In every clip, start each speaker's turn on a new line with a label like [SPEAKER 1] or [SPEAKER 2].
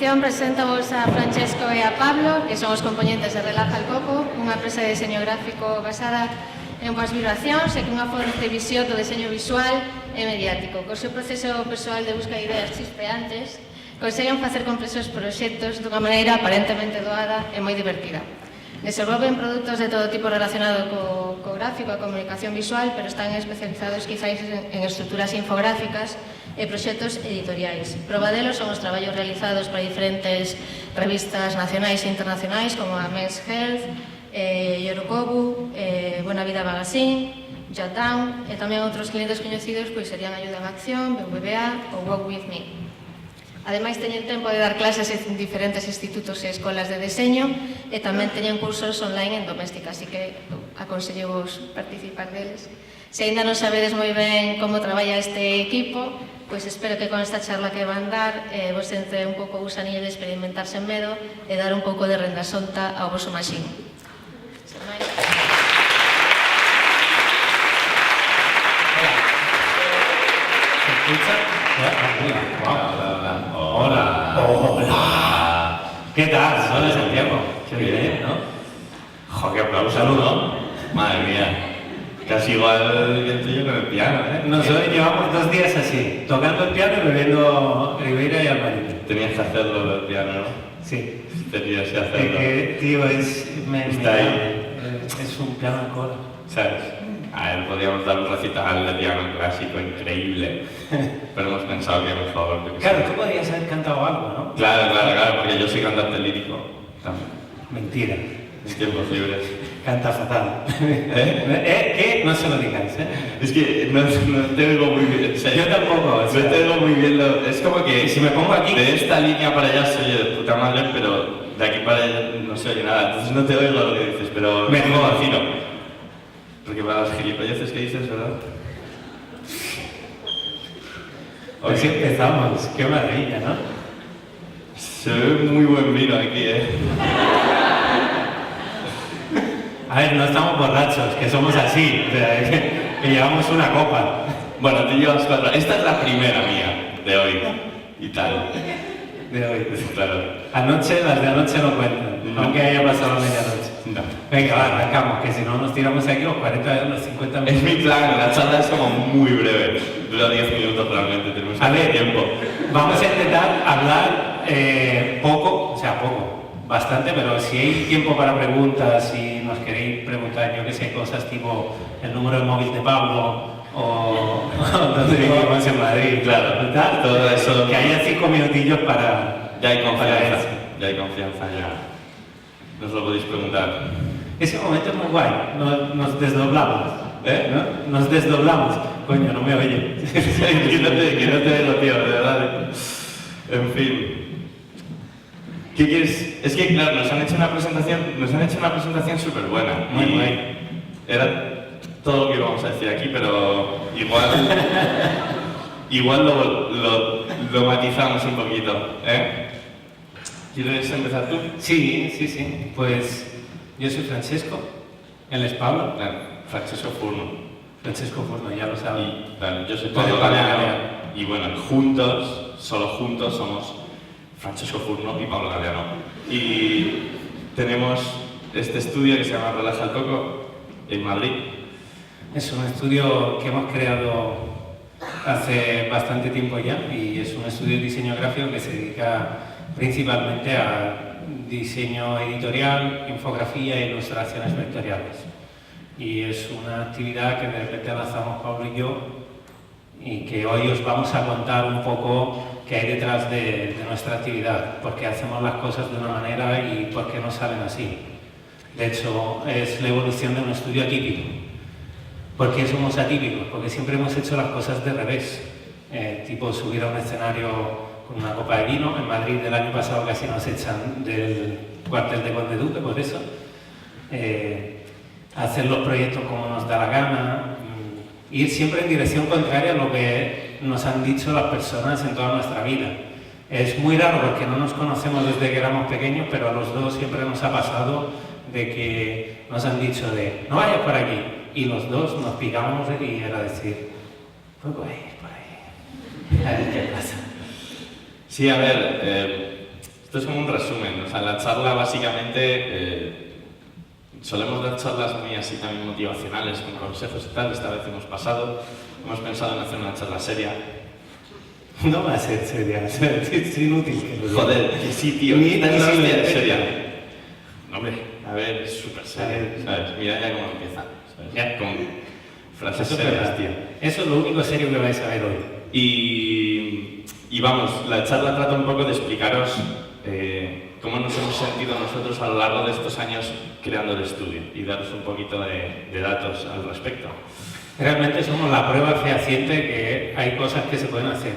[SPEAKER 1] exposición presentamos a Francesco e a Pablo, que son os componentes de Relaja el Coco, unha empresa de diseño gráfico basada en boas vibracións e cunha forte visión do diseño visual e mediático. Co seu proceso persoal de busca de ideas chispeantes, conseguen facer complexos proxectos dunha maneira aparentemente doada e moi divertida. Desenvolven produtos de todo tipo relacionado co gráfico, a comunicación visual, pero están especializados quizáis en estruturas infográficas e proxectos editoriais. Proba delos son os traballos realizados para diferentes revistas nacionais e internacionais como a Men's Health, Yorokobu, Buena Vida Magazine, Jotdown e tamén outros clientes coñecidos pois serían Ayuda en Acción, BBVA ou Walk With Me. Ademais, teñen tempo de dar clases en diferentes institutos e escolas de deseño e tamén teñen cursos online en doméstica, así que aconsellevos participar deles. Se aínda non sabedes moi ben como traballa este equipo, pois espero que con esta charla que van dar vos entre un pouco o gusanillo de experimentar sen medo e dar un pouco de renda solta ao voso machín. Sen máis.
[SPEAKER 2] ¿Se escucha? Hola. ¿Qué tal? Hola, Santiago. Qué bien, ¿no?
[SPEAKER 3] Jo, qué aplauso, ¿no? Madre mía. Casi igual que el tuyo con el piano, ¿eh?
[SPEAKER 2] Nosotros llevamos 2 días así, tocando el piano y bebiendo Ribeira y Alvarito.
[SPEAKER 3] Tenías que hacerlo el piano, ¿no?
[SPEAKER 2] Sí.
[SPEAKER 3] Tenías que hacerlo.
[SPEAKER 2] Tío,
[SPEAKER 3] Está ahí.
[SPEAKER 2] Es un piano en cola.
[SPEAKER 3] ¿Sabes? A él podríamos dar un recital de piano clásico increíble, pero hemos pensado que mejor...
[SPEAKER 2] Claro, tú podrías haber cantado algo, ¿no?
[SPEAKER 3] Claro, porque yo soy cantante lírico también.
[SPEAKER 2] Mentira.
[SPEAKER 3] En tiempos libres.
[SPEAKER 2] Canta fatal. ¿Qué? No se lo digáis, ¿eh?
[SPEAKER 3] Es que no te oigo muy bien. O sea,
[SPEAKER 2] yo tampoco.
[SPEAKER 3] No te oigo muy bien. Es como que
[SPEAKER 2] si me pongo aquí...
[SPEAKER 3] De esta línea para allá se oye de puta madre, pero de aquí para allá no se oye nada. Entonces no te oigo lo que dices, pero me pongo vacino. Porque para las gilipolleces que dices, ¿verdad?
[SPEAKER 2] Hoy sí empezamos. Qué maravilla, ¿no?
[SPEAKER 3] Se ve muy buen vino aquí, ¿eh?
[SPEAKER 2] A ver, no estamos borrachos, que somos así, o sea, que llevamos una copa.
[SPEAKER 3] Bueno, tú llevas 4. Esta es la primera mía de hoy y tal.
[SPEAKER 2] De hoy.
[SPEAKER 3] Claro.
[SPEAKER 2] Anoche, las de anoche no cuentan, aunque haya pasado medianoche.
[SPEAKER 3] No.
[SPEAKER 2] Venga, va, arrancamos, que si no nos tiramos aquí los 40, los 50 minutos.
[SPEAKER 3] Es mi plan, la charla es como muy breve. Dura 10 minutos realmente, tenemos tiempo.
[SPEAKER 2] Vamos a intentar hablar poco, bastante, pero si hay tiempo para preguntas, si nos queréis preguntar, yo que sé, cosas tipo el número de móvil de Pablo o dónde vivimos en Madrid,
[SPEAKER 3] claro,
[SPEAKER 2] tal,
[SPEAKER 3] todo eso.
[SPEAKER 2] Que haya 5 minutillos para...
[SPEAKER 3] Ya hay confianza, ya. Nos lo podéis preguntar.
[SPEAKER 2] Ese momento es muy guay, nos desdoblamos,
[SPEAKER 3] ¿no?
[SPEAKER 2] Nos desdoblamos. Coño, no me oye.
[SPEAKER 3] que no te digo, tío, de verdad. En fin. ¿Qué quieres? Es que, claro, nos han hecho una presentación súper buena.
[SPEAKER 2] Muy guay.
[SPEAKER 3] Era todo lo que íbamos a decir aquí, pero igual lo matizamos un poquito, ¿eh? ¿Quieres empezar tú?
[SPEAKER 2] Sí. Pues yo soy Francesco, él es Pablo.
[SPEAKER 3] Claro, Francesco Furno.
[SPEAKER 2] Francesco Furno, ya lo sabes.
[SPEAKER 3] Claro, yo soy Pablo Galeano. Y bueno, solo juntos somos Francesco Furno y Pablo Galeano. Y tenemos este estudio que se llama Relaja el Coco en Madrid.
[SPEAKER 2] Es un estudio que hemos creado hace bastante tiempo ya y es un estudio de diseño gráfico que se dedica principalmente a diseño editorial, infografía e ilustraciones vectoriales. Y es una actividad que de repente lanzamos Pablo y yo y que hoy os vamos a contar un poco qué hay detrás de nuestra actividad, por qué hacemos las cosas de una manera y por qué no salen así. De hecho, es la evolución de un estudio atípico. ¿Por qué somos atípicos? Porque siempre hemos hecho las cosas de revés, tipo subir a un escenario con una copa de vino. En Madrid del año pasado casi nos echan del cuartel de Conde Duque por eso. Hacer los proyectos como nos da la gana, ir siempre en dirección contraria a lo que nos han dicho las personas en toda nuestra vida. Es muy raro porque no nos conocemos desde que éramos pequeños, pero a los dos siempre nos ha pasado de que nos han dicho de no vayas por aquí, y los dos nos picamos y era decir, pues por ahí, a ver qué pasa.
[SPEAKER 3] Sí, a ver, Esto es como un resumen, o sea, la charla básicamente, solemos dar charlas muy así también motivacionales, con consejos y tal, esta vez hemos pensado en hacer una charla seria.
[SPEAKER 2] No va a ser seria, es inútil que lo diga.
[SPEAKER 3] Joder, que sí, tío,
[SPEAKER 2] Ni
[SPEAKER 3] seria. No, hombre, a ver, es súper seria, ¿sabes? Mira ya cómo empieza, ¿sabes?
[SPEAKER 2] Ya.
[SPEAKER 3] Con frases
[SPEAKER 2] Eso es
[SPEAKER 3] serias,
[SPEAKER 2] verdad.
[SPEAKER 3] tío.
[SPEAKER 2] Eso es lo único serio que vais a ver hoy.
[SPEAKER 3] Y vamos, la charla trata un poco de explicaros cómo nos hemos sentido nosotros a lo largo de estos años creando el estudio y daros un poquito de datos al respecto.
[SPEAKER 2] Realmente somos la prueba fehaciente que hay cosas que se pueden hacer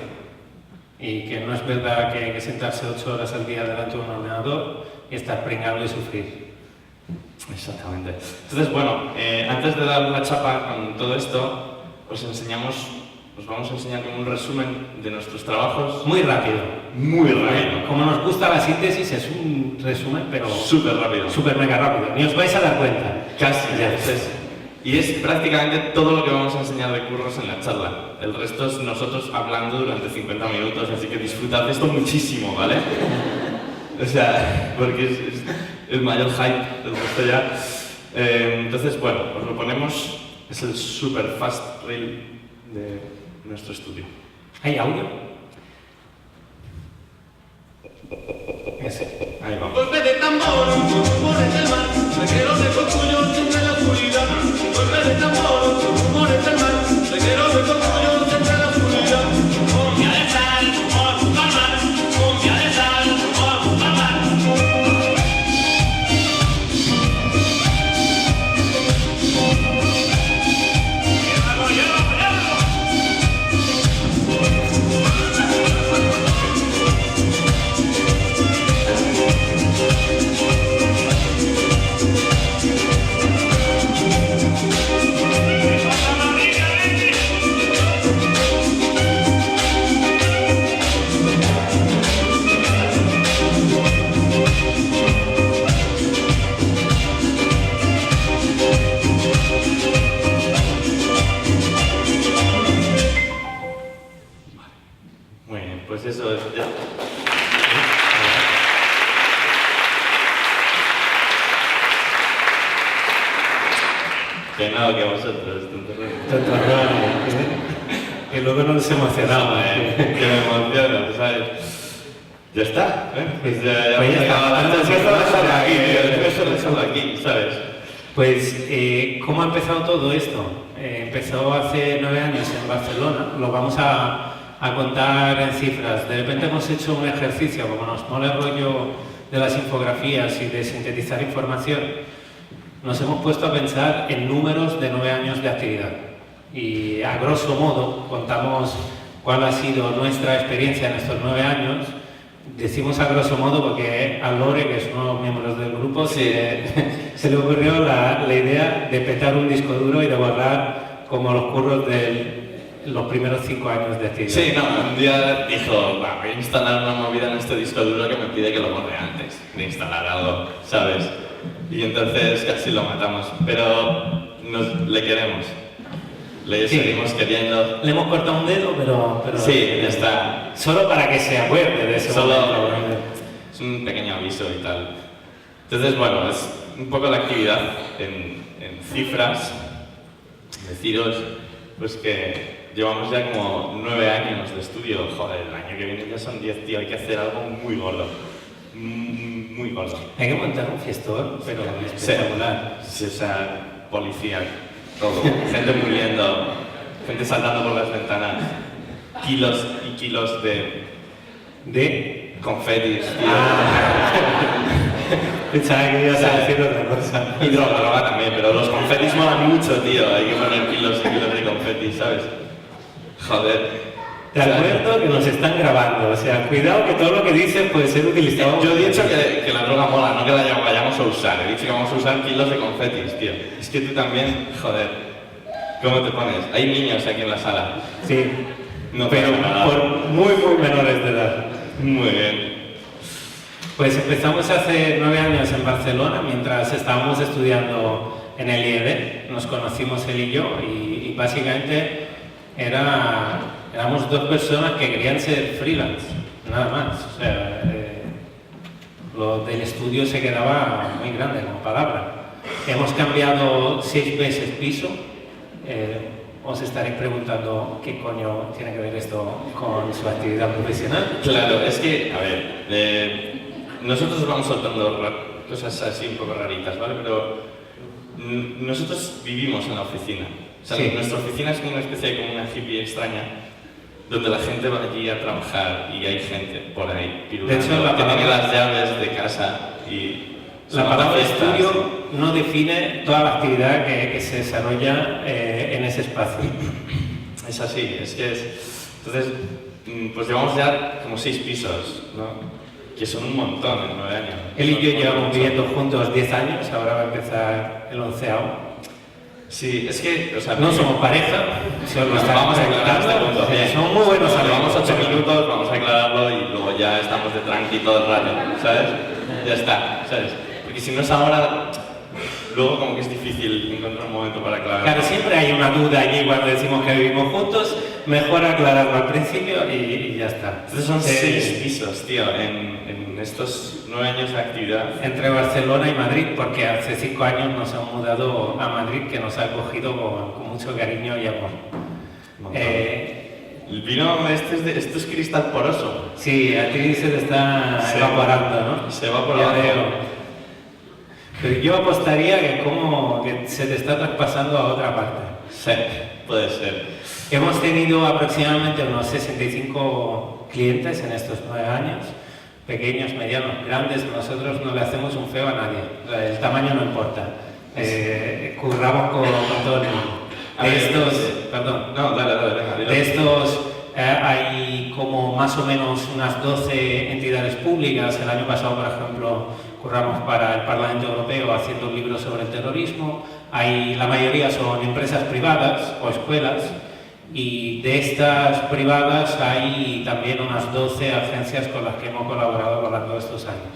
[SPEAKER 2] y que no es verdad que hay que sentarse 8 horas al día delante de un ordenador y estar pringado y sufrir.
[SPEAKER 3] Exactamente. Entonces, bueno, antes de dar la chapa con todo esto, os vamos a enseñar como un resumen de nuestros trabajos.
[SPEAKER 2] Muy rápido.
[SPEAKER 3] Muy rápido.
[SPEAKER 2] Como nos gusta la síntesis, es un resumen, pero
[SPEAKER 3] Súper rápido.
[SPEAKER 2] súper mega rápido. Ni os vais a dar cuenta.
[SPEAKER 3] Casi, ya. Y es prácticamente todo lo que vamos a enseñar de curros en la charla. El resto es nosotros hablando durante 50 minutos, así que disfrutad de esto muchísimo, ¿vale? O sea, porque es el mayor hype del resto ya. Entonces, bueno, os lo ponemos, es el super fast reel de nuestro estudio.
[SPEAKER 2] ¿Hay audio? Ese.
[SPEAKER 3] Ahí vamos.
[SPEAKER 4] Golpe de tambor, rumores del mar, reguero de cocuyos entre la oscuridad. Golpe de tambor, rumores del mar, reguero de cocuyos entre la oscuridad. Cumbia de sal, rumor junto al mar, cumbia de sal, rumor junto al mar. ¡Llévalo, llévalo, llévalo!
[SPEAKER 3] Muy bien, pues eso es. Que no, que vosotros,
[SPEAKER 2] Que luego nos emocionamos.
[SPEAKER 3] que me emociona, ¿sabes? Ya está, ¿eh? Pues ya
[SPEAKER 2] Pues ya
[SPEAKER 3] hemos
[SPEAKER 2] está.
[SPEAKER 3] acabado la
[SPEAKER 2] Antes
[SPEAKER 3] charla.
[SPEAKER 2] de
[SPEAKER 3] Dejarlo aquí,
[SPEAKER 2] aquí,
[SPEAKER 3] tío, dejarlo aquí, ¿sabes?
[SPEAKER 2] Pues, ¿cómo ha empezado todo esto? Empezó hace 9 años en Barcelona, lo vamos a contar en cifras. De repente hemos hecho un ejercicio, como nos mola el rollo de las infografías y de sintetizar información, nos hemos puesto a pensar en números de 9 años de actividad. Y a grosso modo contamos cuál ha sido nuestra experiencia en estos 9 años. Decimos a grosso modo porque a Lore, que es uno de los miembros del grupo, se le ocurrió la idea de petar un disco duro y de borrar como los curros de los primeros 5 años de actividad.
[SPEAKER 3] Sí, no, un día dijo, va, voy a instalar una movida en este disco duro que me pide que lo borre antes de instalar algo, ¿sabes? Y entonces casi lo matamos, pero le queremos. Le
[SPEAKER 2] Sí.
[SPEAKER 3] seguimos queriendo.
[SPEAKER 2] Le hemos cortado un dedo, pero
[SPEAKER 3] Sí, ya está.
[SPEAKER 2] solo para que se acuerde de ese
[SPEAKER 3] Solo
[SPEAKER 2] momento.
[SPEAKER 3] es un pequeño aviso y tal. Entonces, bueno, es un poco la actividad en cifras. Deciros, pues que llevamos ya como 9 años de estudio. Joder, el año que viene ya son 10, tío. Hay que hacer algo muy gordo. Muy gordo.
[SPEAKER 2] Hay que montar un fiestón, pero espectacular.
[SPEAKER 3] Sí, o sea, policía, todo. Gente muriendo, gente saltando por las ventanas. Kilos y kilos de confetis, tío.
[SPEAKER 2] Pensaba que ibas a decir otra cosa.
[SPEAKER 3] Y droga también, pero los confetis molan mucho, tío. Hay que poner kilos y kilos de confetis, ¿sabes? Joder.
[SPEAKER 2] Te acuerdo que nos están grabando, o sea, cuidado que todo lo que dices puede ser utilizado.
[SPEAKER 3] Yo he dicho que la droga mola, no que la vayamos a usar. He dicho que vamos a usar kilos de confetis, tío. Es que tú también, joder. ¿Cómo te pones? Hay niños aquí en la sala.
[SPEAKER 2] Sí,
[SPEAKER 3] No
[SPEAKER 2] pero
[SPEAKER 3] pasa nada.
[SPEAKER 2] por muy menores de edad.
[SPEAKER 3] Muy bien.
[SPEAKER 2] Pues empezamos hace 9 años en Barcelona, mientras estábamos estudiando en el IED. Nos conocimos él y yo y básicamente éramos 2 personas que querían ser freelance, nada más. O sea, Lo del estudio se quedaba muy grande como palabra. Hemos cambiado 6 veces piso. Os estaréis preguntando qué coño tiene que ver esto con su actividad profesional.
[SPEAKER 3] Claro, es que, a ver, nosotros vamos soltando cosas así un poco raritas, ¿vale? Pero nosotros vivimos en la oficina. O sea,
[SPEAKER 2] sí.
[SPEAKER 3] Nuestra oficina es como una especie de comuna hippie extraña, donde la gente va allí a trabajar y hay gente por ahí pirulando,
[SPEAKER 2] de hecho,
[SPEAKER 3] que tiene las llaves de casa y...
[SPEAKER 2] La palabra estudio no define toda la actividad que se desarrolla en ese espacio.
[SPEAKER 3] Es así, es que es... Entonces, pues llevamos ya como 6 pisos, ¿no? Que son un montón en 9 años.
[SPEAKER 2] Él y yo llevamos viviendo juntos 10 años, ahora va a empezar el 11º.
[SPEAKER 3] Sí, es que, o sea...
[SPEAKER 2] No somos pareja, solo
[SPEAKER 3] vamos a aclarar este punto.
[SPEAKER 2] Son muy buenos amigos.
[SPEAKER 3] Llevamos 8 minutos, vamos a aclararlo y luego ya estamos de tranqui todo el rato, ¿sabes? Ya está, ¿sabes? Porque si no es ahora, luego como que es difícil encontrar un momento para aclararlo.
[SPEAKER 2] Claro, siempre hay una duda allí cuando decimos que vivimos juntos, mejor aclararlo al principio y ya está.
[SPEAKER 3] Entonces son 6 pisos, tío, en estos 9 años de actividad.
[SPEAKER 2] Entre Barcelona y Madrid, porque hace 5 años nos han mudado a Madrid, que nos ha acogido con mucho cariño y amor.
[SPEAKER 3] El vino esto es cristal poroso.
[SPEAKER 2] Sí, a ti se te está evaporando, ¿no?
[SPEAKER 3] Se va por abajo.
[SPEAKER 2] Pero yo apostaría que se te está traspasando a otra parte.
[SPEAKER 3] Sí, puede ser.
[SPEAKER 2] Hemos tenido aproximadamente unos 65 clientes en estos 9 años, pequeños, medianos, grandes. Nosotros no le hacemos un feo a nadie, el tamaño no importa. Curramos con todo el mundo. De estos hay como más o menos unas 12 entidades públicas. El año pasado, por ejemplo, curramos para el Parlamento Europeo haciendo un libro sobre el terrorismo. La mayoría son empresas privadas o escuelas, y de estas privadas hay también unas 12 agencias con las que hemos colaborado a lo largo de estos años.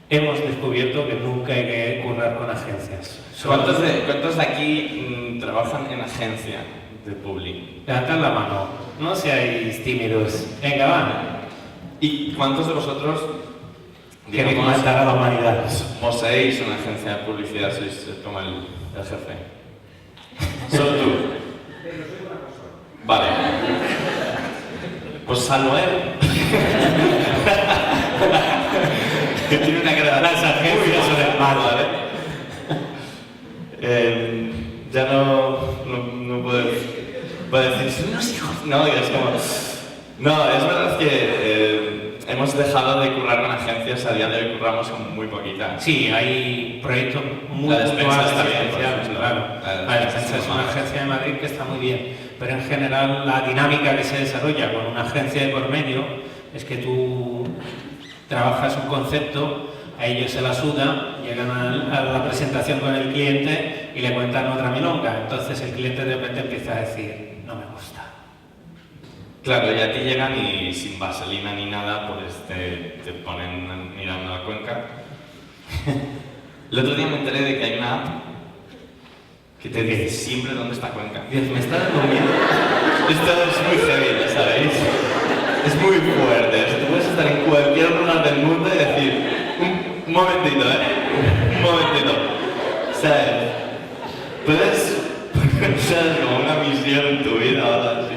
[SPEAKER 2] Hemos descubierto que nunca hay que currar con agencias.
[SPEAKER 3] ¿Cuántos de aquí trabajan en agencia de public?
[SPEAKER 2] Levantad la mano, no seáis tímidos. Venga, van.
[SPEAKER 3] ¿Y cuántos de vosotros
[SPEAKER 2] Queréis matar a la humanidad?
[SPEAKER 3] Poseéis una agencia de publicidad, sois como el jefe? Solo tú. Vale. Pues salvo él. Que tiene una cara de
[SPEAKER 2] Las agencias son el mal.
[SPEAKER 3] Ya no puedo decir, son unos hijos. No, es como... No, es verdad que hemos dejado de currar con agencias, a día de hoy curramos con muy poquitas.
[SPEAKER 2] Sí, hay proyectos muy
[SPEAKER 3] La Despensa está bien, por
[SPEAKER 2] agenciales,
[SPEAKER 3] ejemplo.
[SPEAKER 2] claro. La Despensa es una agencia de Madrid que está muy bien, pero en general la dinámica que se desarrolla con una agencia de por medio es que tú trabajas un concepto, a ellos se la suda, llegan a la presentación con el cliente y le cuentan otra milonga. Entonces el cliente de repente empieza a decir, no me gusta.
[SPEAKER 3] Claro, y a ti llegan y sin vaselina ni nada, pues te ponen mirando la cuenca. El otro día me enteré de que hay una app que te dice siempre dónde está Cuenca.
[SPEAKER 2] Dios, me está dando miedo.
[SPEAKER 3] Esto es muy heavy, ¿sabéis? Es muy fuerte. Tú puedes estar en cualquier lugar del mundo y decir, un momentito, un momentito. ¿Sabes? Puedes ser como una misión en tu vida o algo así.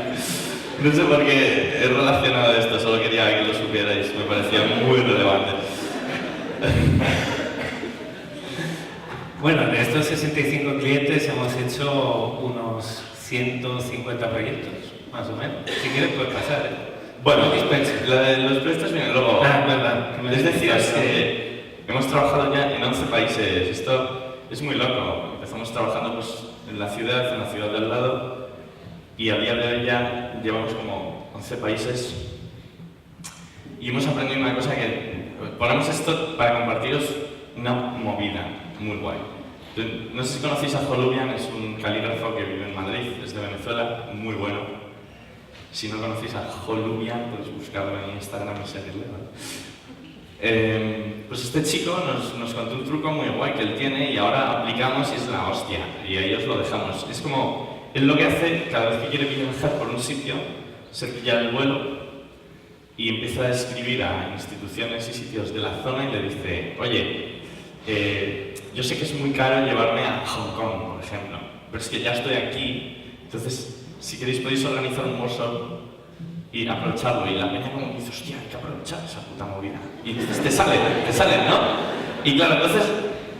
[SPEAKER 3] No sé por qué he relacionado esto, solo quería que lo supierais, me parecía muy relevante.
[SPEAKER 2] Bueno, de estos 65 clientes hemos hecho unos 150 proyectos, más o menos. Si quieres puedes pasar,
[SPEAKER 3] Bueno,
[SPEAKER 2] no dispenses.
[SPEAKER 3] los proyectos vienen luego.
[SPEAKER 2] Verdad.
[SPEAKER 3] Es decir, hemos trabajado ya en 11 países. Esto es muy loco. Empezamos trabajando pues, en la ciudad de al lado, y a día de hoy ya llevamos como 11 países. Y hemos aprendido una cosa que ponemos esto para compartiros una movida muy guay. No sé si conocéis a Holubian, es un calígrafo que vive en Madrid, es de Venezuela, muy bueno. Si no conocéis a Holubian, podéis buscarlo en Instagram y seguirle, ¿vale? Pues este chico nos contó un truco muy guay que él tiene y ahora aplicamos y es la hostia. Y ahí os lo dejamos. Es como, él lo que hace cada vez que quiere viajar por un sitio, se pilla el vuelo y empieza a escribir a instituciones y sitios de la zona y le dice, oye, yo sé que es muy caro llevarme a Hong Kong, por ejemplo, pero es que ya estoy aquí, entonces si queréis podéis organizar un workshop y aprovecharlo. Y la peña como dice, hostia, hay que aprovechar esa puta movida. Y dices, te sale, ¿no? Y claro, entonces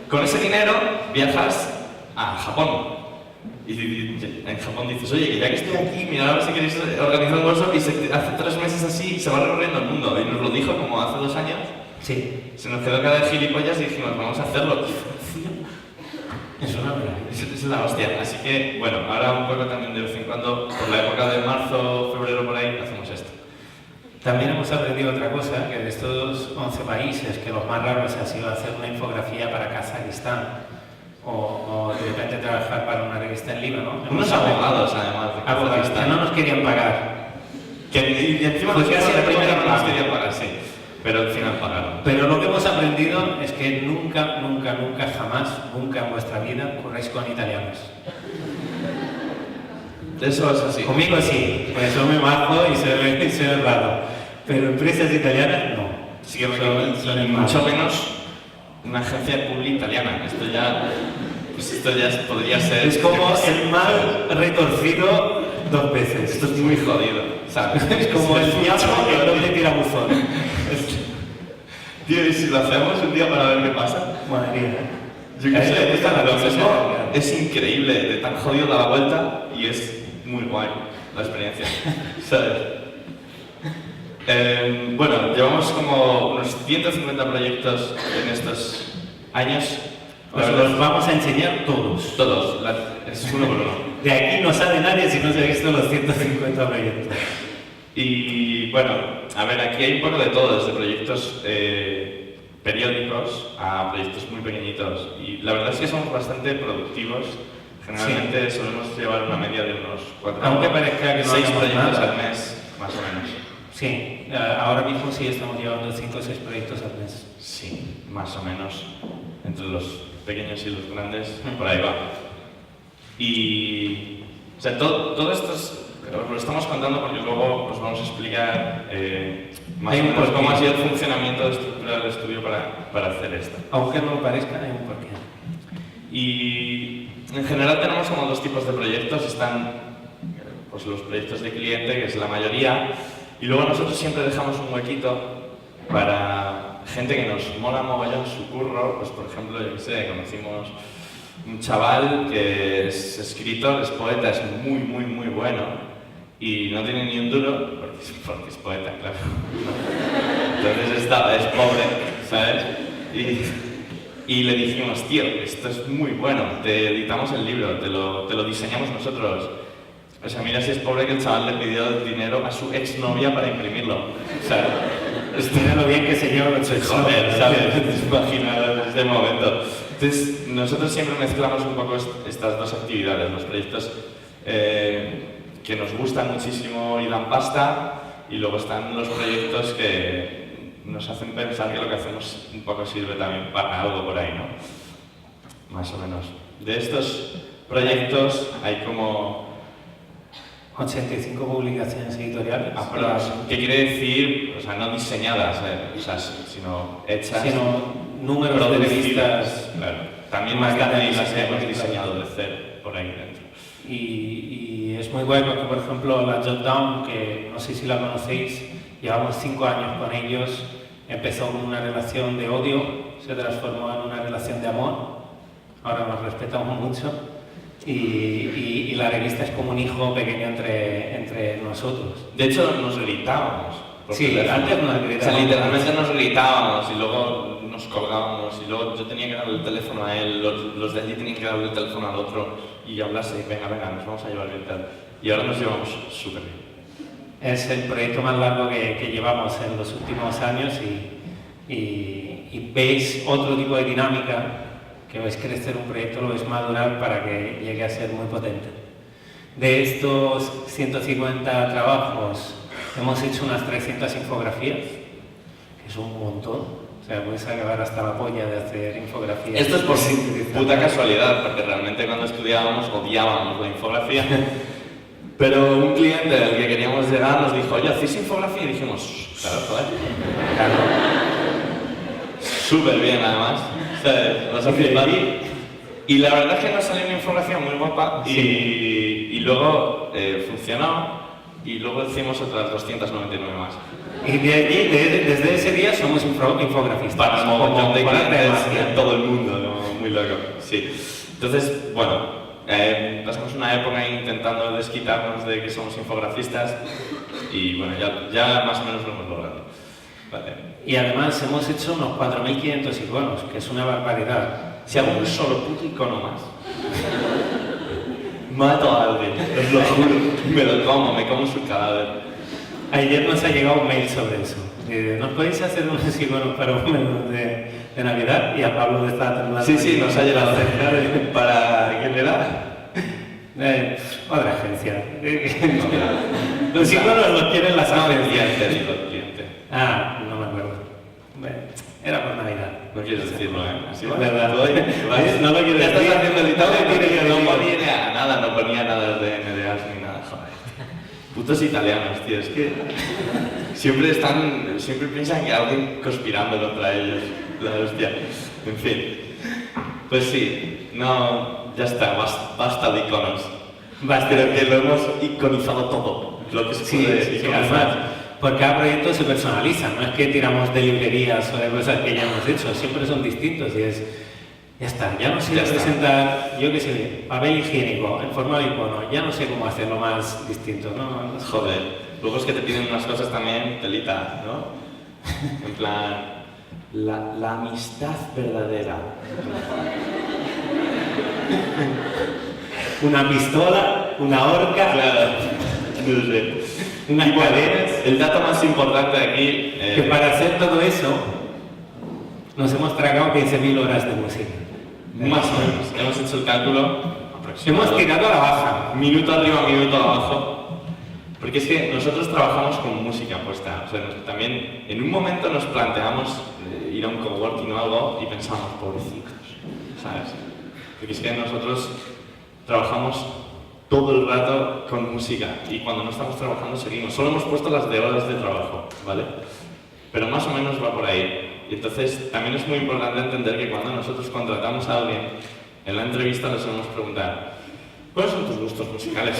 [SPEAKER 3] con ese dinero viajas a Japón. Y en Japón dices, oye, que ya que estoy aquí, mira a ver si queréis organizar un workshop, y hace 3 meses así se va recorriendo el mundo. Y nos lo dijo como hace 2 años.
[SPEAKER 2] Sí.
[SPEAKER 3] Se nos quedó cara de gilipollas y dijimos, vamos a hacerlo.
[SPEAKER 2] Es una verdad.
[SPEAKER 3] Es la hostia. Así que, bueno, ahora un poco también de vez en cuando, por la época de marzo, febrero, por ahí, hacemos esto.
[SPEAKER 2] También hemos aprendido otra cosa, que de estos 11 países, que los más raros ha sido hacer una infografía para Kazajistán o de repente trabajar para una revista en Líbano.
[SPEAKER 3] Unos abogados, además, de
[SPEAKER 2] Kazajistán. Que no nos querían pagar.
[SPEAKER 3] Y encima
[SPEAKER 2] Fue casi la primera
[SPEAKER 3] no nos
[SPEAKER 2] paga.
[SPEAKER 3] querían pagar, sí. Pero al final pagaron.
[SPEAKER 2] Pero lo que hemos aprendido es que nunca, jamás, nunca en vuestra vida corréis con italianos.
[SPEAKER 3] Eso es así.
[SPEAKER 2] Conmigo sí, pues soy muy majo y soy raro. Pero empresas italianas no.
[SPEAKER 3] Sí, y mucho menos una agencia pública italiana. Esto ya podría ser...
[SPEAKER 2] Es como el mal retorcido 2 veces.
[SPEAKER 3] Esto es muy jodido, ¿sabes?
[SPEAKER 2] Es como el diablo que no te tira buzón.
[SPEAKER 3] Tío, ¿y si lo hacemos un día para ver qué pasa?
[SPEAKER 2] Madre mía.
[SPEAKER 3] Yo qué sé,
[SPEAKER 2] Esta es la cosa,
[SPEAKER 3] mismo
[SPEAKER 2] ¿no?
[SPEAKER 3] es increíble, de tan jodido da la vuelta y es muy guay la experiencia, ¿sabes? Bueno, llevamos como unos 150 proyectos en estos años.
[SPEAKER 2] Os los vamos a enseñar todos.
[SPEAKER 3] Todos, es uno por uno.
[SPEAKER 2] De aquí no sale nadie si no se ha visto los 150 proyectos.
[SPEAKER 3] Y bueno, a ver, aquí hay un poco de todo, desde proyectos periódicos a proyectos muy pequeñitos. Y la verdad es que somos bastante productivos. Generalmente solemos llevar una media de unos 4
[SPEAKER 2] Aunque parezca que no
[SPEAKER 3] 6
[SPEAKER 2] hagamos
[SPEAKER 3] proyectos
[SPEAKER 2] nada.
[SPEAKER 3] al mes, más o menos.
[SPEAKER 2] Sí, ahora mismo sí estamos llevando 5 o 6 proyectos al mes.
[SPEAKER 3] Sí, más o menos. Entre los pequeños y los grandes, por ahí va. Y... O sea, todo esto os lo estamos contando porque luego os vamos a explicar más o menos cómo ha sido el funcionamiento de estructura del estudio para hacer esto.
[SPEAKER 2] Aunque no lo parezca, hay un porqué.
[SPEAKER 3] Y en general tenemos como 2 tipos de proyectos. Están pues, los proyectos de cliente, que es la mayoría, y luego nosotros siempre dejamos un huequito para gente que nos mola mogollón su curro. Pues por ejemplo, yo qué sé, conocimos un chaval que es escritor, es poeta, es muy bueno y no tiene ni un duro porque es poeta, claro. Entonces es pobre, ¿sabes? Y le dijimos, tío, esto es muy bueno, te editamos el libro, te lo diseñamos nosotros. O sea, mira si es pobre que el chaval le pidió dinero a su exnovia para imprimirlo. O sea,
[SPEAKER 2] mira lo bien que se lleva con su
[SPEAKER 3] joder, ¿sabes? Imagina este momento. Entonces, nosotros siempre mezclamos un poco estas 2 actividades, los proyectos que nos gustan muchísimo y dan pasta, y luego están los proyectos que nos hacen pensar que lo que hacemos un poco sirve también para algo por ahí, ¿no? Más o menos. De estos proyectos hay como
[SPEAKER 2] 85 publicaciones editoriales.
[SPEAKER 3] ¿Qué quiere decir? O sea, no diseñadas, o sea, sino hechas.
[SPEAKER 2] Sino números de revistas.
[SPEAKER 3] Claro. También más grandes las hemos diseñado de cero por ahí dentro.
[SPEAKER 2] Y es muy guay porque, por ejemplo, la Jotdown, que no sé si la conocéis, llevamos 5 años con ellos. Empezó con una relación de odio, se transformó en una relación de amor. Ahora nos respetamos mucho. Y la revista es como un hijo pequeño entre nosotros.
[SPEAKER 3] De hecho, nos gritábamos.
[SPEAKER 2] Sí, antes nos gritábamos.
[SPEAKER 3] O sea, literalmente nos gritábamos y luego nos colgábamos y luego yo tenía que darle el teléfono a él, los de allí tenían que darle el teléfono al otro y hablarse, venga, nos vamos a llevar bien tal. Y ahora nos llevamos súper bien.
[SPEAKER 2] Es el proyecto más largo que llevamos en los últimos años y veis otro tipo de dinámica, que veis crecer un proyecto, lo veis madurar para que llegue a ser muy potente. De estos 150 trabajos hemos hecho unas 300 infografías, que es un montón. O sea, puedes acabar hasta la polla de hacer infografías.
[SPEAKER 3] Esto es por puta casualidad, porque realmente cuando estudiábamos odiábamos la infografía. Pero un cliente al que queríamos llegar nos dijo, oye, ¿hacéis infografía? Y dijimos, Claro, joder.
[SPEAKER 2] Claro.
[SPEAKER 3] Súper bien, además. ¿Sabes? Vas a flipar. Y la verdad es que nos salió una infografía muy guapa y luego funcionó y luego hicimos otras 299 más.
[SPEAKER 2] Y de allí, desde ese día, somos infografistas.
[SPEAKER 3] Para un montón de clientes
[SPEAKER 2] clientes
[SPEAKER 3] en todo el mundo, ¿no? Muy loco. Sí. Entonces, bueno, pasamos una época intentando desquitarnos de que somos infografistas y bueno, ya más o menos lo hemos logrado. Vale.
[SPEAKER 2] Y además hemos hecho unos 4.500 iconos, que es una barbaridad.
[SPEAKER 3] Si hago un solo puto icono más, mato a alguien, os lo juro. Me como su cadáver.
[SPEAKER 2] Ayer nos ha llegado un mail sobre eso. ¿Nos podéis hacer unos iconos para un menú de Navidad? Y a Pablo le está tratando.
[SPEAKER 3] Sí, nos ha llegado. ¿Para quién era?
[SPEAKER 2] Otra agencia. Los iconos los quieren las agencias.
[SPEAKER 3] Cliente.
[SPEAKER 2] Ah, no me acuerdo. Bueno, era por Navidad.
[SPEAKER 3] No quieres decirlo, ¿eh? Así
[SPEAKER 2] Es
[SPEAKER 3] va.
[SPEAKER 2] verdad.
[SPEAKER 3] ¿Vas?
[SPEAKER 2] No lo quiero
[SPEAKER 3] Ya
[SPEAKER 2] decir.
[SPEAKER 3] estás haciendo el
[SPEAKER 2] No lo quiero decir.
[SPEAKER 3] no ponía nada de NDAs ni nada, joder. Putos italianos, tío, es que siempre piensan que hay alguien conspirando contra ellos. La hostia. En fin. Pues sí, no, ya está, basta de iconos. Creo que lo hemos iconizado todo. Lo que se puede
[SPEAKER 2] Sí,
[SPEAKER 3] iconizar.
[SPEAKER 2] además, por cada proyecto se personaliza, no es que tiramos de librerías o de cosas que ya hemos hecho, siempre son distintos y es, ya está, ya no sé
[SPEAKER 3] Ya está.
[SPEAKER 2] representar, yo qué sé, papel higiénico en forma de icono, ya no sé cómo hacerlo más distinto, no sé.
[SPEAKER 3] Joder, luego es que te piden unas cosas también, telita, ¿no? En plan, la amistad verdadera.
[SPEAKER 2] Una pistola, una horca,
[SPEAKER 3] Claro, no sé.
[SPEAKER 2] unas
[SPEAKER 3] Y bueno,
[SPEAKER 2] cadenas,
[SPEAKER 3] el dato más importante aquí...
[SPEAKER 2] que para hacer todo eso nos hemos tragado 15.000 horas de música.
[SPEAKER 3] Más o menos, hemos hecho el cálculo aproximado.
[SPEAKER 2] Hemos tirado a la baja.
[SPEAKER 3] Minuto arriba, minuto abajo. Porque es que nosotros trabajamos con música puesta. O sea, también en un momento nos planteamos ir a un coworking o algo y pensamos, pobrecitos, ¿sabes? Porque es que nosotros trabajamos todo el rato con música y cuando no estamos trabajando seguimos. Solo hemos puesto las de horas de trabajo, ¿vale? Pero más o menos va por ahí. Y entonces también es muy importante entender que cuando nosotros contratamos a alguien, en la entrevista les solemos preguntar, ¿cuáles son tus gustos musicales?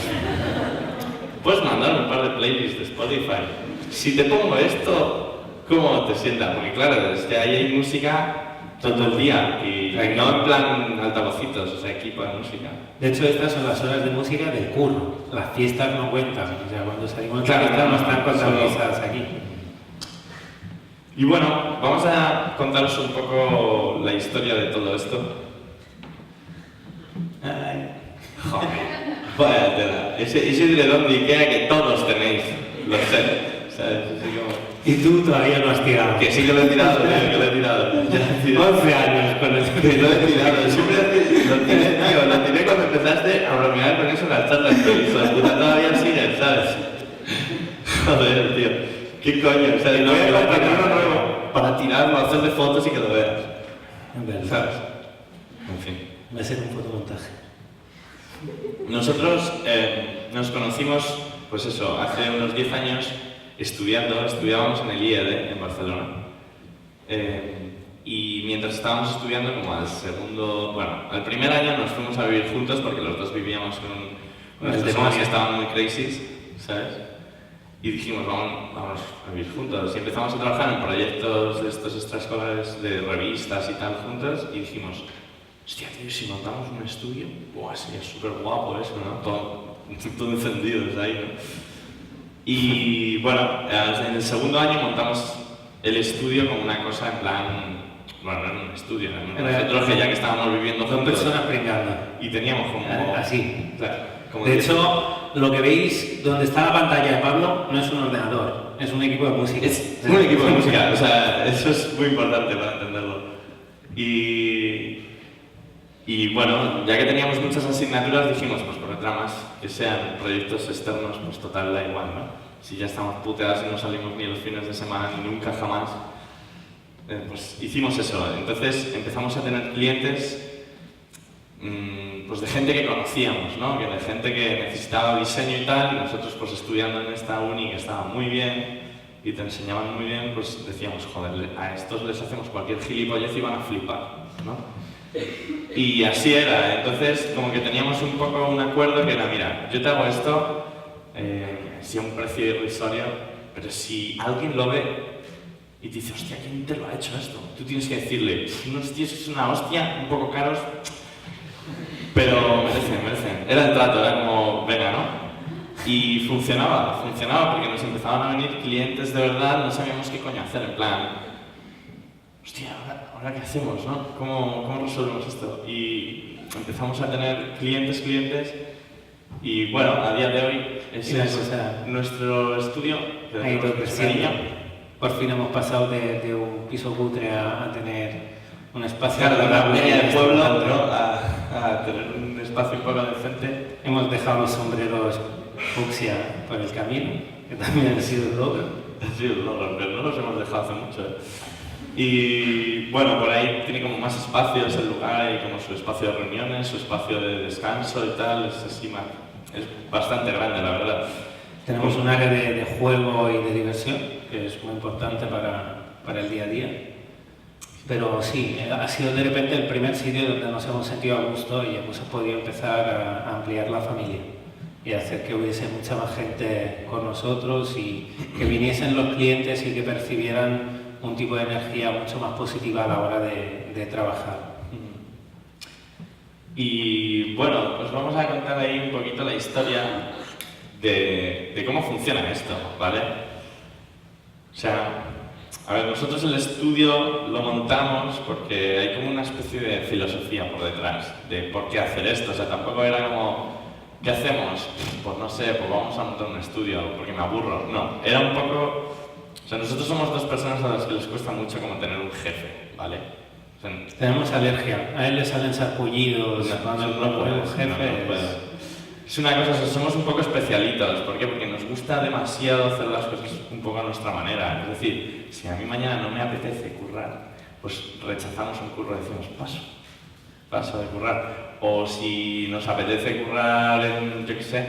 [SPEAKER 3] Puedes mandar un par de playlists de Spotify. Si te pongo esto, ¿cómo te sientas? Porque claro, es que ahí hay música todo el día y no en plan altavocitos, o sea, equipo de música.
[SPEAKER 2] De hecho, estas son las horas de música del curro. Las fiestas no cuentan. O sea, cuando salimos de
[SPEAKER 3] Claro,
[SPEAKER 2] fiesta no están
[SPEAKER 3] solo-
[SPEAKER 2] contabilizadas aquí.
[SPEAKER 3] Y bueno, vamos a contaros un poco la historia de todo esto.
[SPEAKER 2] Ay.
[SPEAKER 3] Joder, vaya tela. Ese edredón de Ikea que todos tenéis, lo sé. ¿Sabes? Así como...
[SPEAKER 2] Y tú todavía no has tirado.
[SPEAKER 3] Que sí que lo he tirado, tío, que lo he tirado. Ya he tirado.
[SPEAKER 2] 11 años con el
[SPEAKER 3] Que lo he tirado. Siempre lo tiré, tío. Lo tiré cuando empezaste a bromear con eso en las charlas. Pero hijo de puta, todavía sigue, ¿sabes? Joder, tío. ¿Qué coño? O sea,
[SPEAKER 2] Que no
[SPEAKER 3] voy a
[SPEAKER 2] me lo
[SPEAKER 3] comprar
[SPEAKER 2] tiras.
[SPEAKER 3] uno nuevo para tirarlo, hacerle fotos y que lo veas.
[SPEAKER 2] En verdad.
[SPEAKER 3] ¿Sabes? En fin.
[SPEAKER 2] Va a ser un fotomontaje.
[SPEAKER 3] Nosotros nos conocimos, pues eso, hace unos 10 años estudiábamos en el IED en Barcelona. Y mientras estábamos estudiando, como al primer año nos fuimos a vivir juntos porque los dos vivíamos con unas
[SPEAKER 2] El
[SPEAKER 3] personas
[SPEAKER 2] demonio.
[SPEAKER 3] que estaban muy crazy, ¿sabes? Y dijimos, vamos a vivir juntos. Y empezamos a trabajar en proyectos de estos extraescolares, de revistas y tal, juntos. Y dijimos, hostia, tío, si montamos un estudio, buah, sería súper guapo eso, ¿no? Todo encendidos ahí, ¿no? Y bueno, en el segundo año montamos el estudio como una cosa en plan, bueno, no era un estudio, era nosotros que ya que estábamos viviendo
[SPEAKER 2] Dos
[SPEAKER 3] juntos
[SPEAKER 2] personas pringando.
[SPEAKER 3] y teníamos como...
[SPEAKER 2] Así.
[SPEAKER 3] Claro, como
[SPEAKER 2] De
[SPEAKER 3] 10.
[SPEAKER 2] hecho, lo que veis donde está la pantalla de Pablo no es un ordenador, es un equipo de música.
[SPEAKER 3] Es un equipo de música, o sea, eso es muy importante para entenderlo. Y bueno, ya que teníamos muchas asignaturas, dijimos, pues por otra más, que sean proyectos externos, pues total da igual, ¿no? Si ya estamos puteados y no salimos ni los fines de semana, ni nunca jamás, pues hicimos eso. Entonces empezamos a tener clientes, pues de gente que conocíamos, ¿no? Que de gente que necesitaba diseño y tal, y nosotros pues estudiando en esta uni que estaba muy bien, y te enseñaban muy bien, pues decíamos, joder, a estos les hacemos cualquier gilipollez y van a flipar, ¿no? Y así era, entonces como que teníamos un poco un acuerdo que era, mira, yo te hago esto, sí a un precio irrisorio, pero si alguien lo ve y te dice, hostia, ¿quién te lo ha hecho esto? Tú tienes que decirle, unos tíos es una hostia, un poco caros, pero merecen. Era el trato, era como, venga, ¿no? Y funcionaba porque nos empezaban a venir clientes de verdad, no sabíamos qué coño hacer, en plan, hostia, ¿ahora qué hacemos, no? ¿Cómo resolvemos esto? Y empezamos a tener clientes, y bueno, a día de hoy ese es nuestro estudio.
[SPEAKER 2] Ha ido creciendo. Por fin hemos pasado de un piso cutre a tener un espacio...
[SPEAKER 3] Claro, de la media del pueblo, ¿no? a tener un espacio un poco decente.
[SPEAKER 2] Hemos dejado los sombreros fucsia por el camino, que también ha sido un logro.
[SPEAKER 3] Ha sido un logro, pero no los hemos dejado hace mucho, ¿eh? Y bueno, por ahí tiene como más espacios el lugar, hay como su espacio de reuniones, su espacio de descanso y tal, es así más... Es bastante grande, la verdad.
[SPEAKER 2] Tenemos un área de juego y de diversión, que es muy importante para el día a día. Pero sí, ha sido de repente el primer sitio donde nos hemos sentido a gusto y hemos podido empezar a ampliar la familia y hacer que hubiese mucha más gente con nosotros y que viniesen los clientes y que percibieran un tipo de energía mucho más positiva a la hora de trabajar.
[SPEAKER 3] Y bueno, os vamos a contar ahí un poquito la historia de cómo funciona esto, ¿vale? O sea, a ver, nosotros el estudio lo montamos porque hay como una especie de filosofía por detrás de por qué hacer esto. O sea, tampoco era como, ¿qué hacemos? Pues no sé, pues vamos a montar un estudio porque me aburro. No, era un poco... O sea, nosotros somos dos personas a las que les cuesta mucho como tener un jefe, ¿vale? O sea,
[SPEAKER 2] tenemos alergia, a él le salen sarpullidos,
[SPEAKER 3] no puede,
[SPEAKER 2] jefe.
[SPEAKER 3] No puede. Es una cosa, somos un poco especialitos. ¿Por qué? Porque nos gusta demasiado hacer las cosas un poco a nuestra manera. Es decir, si a mí mañana no me apetece currar, pues rechazamos un curro y decimos paso de currar. O si nos apetece currar en, yo qué sé,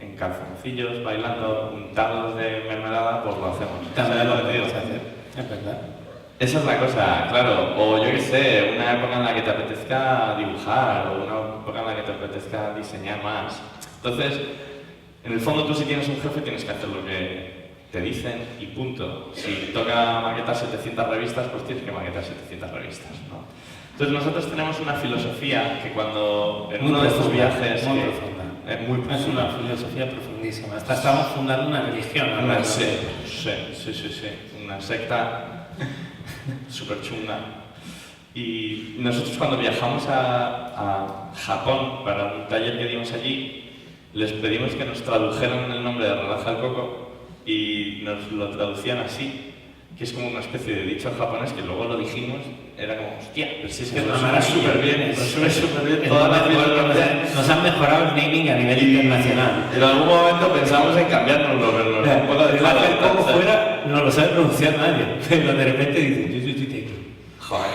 [SPEAKER 3] en calzoncillos, bailando, untados de mermelada, pues lo hacemos.
[SPEAKER 2] También lo debemos hacer, es verdad.
[SPEAKER 3] Esa es la cosa, claro, o yo qué sé, una época en la que te apetezca dibujar, o una época en la que te apetezca diseñar más. Entonces, en el fondo tú si tienes un jefe tienes que hacer lo que te dicen y punto. Si toca maquetar 700 revistas, pues tienes que maquetar 700 revistas, ¿no? Entonces nosotros tenemos una filosofía que cuando en uno de estos viajes...
[SPEAKER 2] Muy profunda. Es una filosofía profundísima. Hasta estamos fundando una religión, ¿no?
[SPEAKER 3] Sí, una secta súper chunga. Y nosotros cuando viajamos a Japón para un taller que dimos allí, les pedimos que nos tradujeran el nombre de Relaja el Coco y nos lo traducían así, que es como una especie de dicho japonés que luego lo dijimos, era como, hostia, pero si es que nos suena súper bien, toda la filosofía.
[SPEAKER 2] Nos han mejorado el naming a nivel internacional.
[SPEAKER 3] En algún momento pensamos en cambiárnoslo, pero un poco de
[SPEAKER 2] Relaja el Coco fuera, no lo sabe pronunciar nadie, pero de repente dice Yuyuyiteki.
[SPEAKER 3] Joder.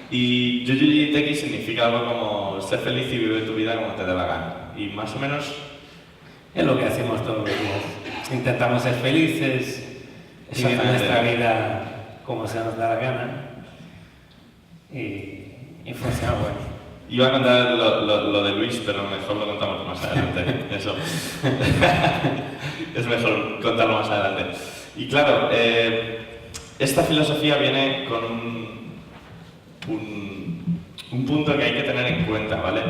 [SPEAKER 3] Y Yuyuyiteki significa algo como ser feliz y vive tu vida como te dé la gana. Y más o menos
[SPEAKER 2] es lo que hacemos todos los días. Intentamos ser felices, vivir nuestra vida como se nos da la gana y funciona bueno.
[SPEAKER 3] Iba a contar lo de Luis, pero mejor lo contamos más adelante. Eso. Es mejor contarlo más adelante. Y claro, esta filosofía viene con un punto que hay que tener en cuenta, ¿vale?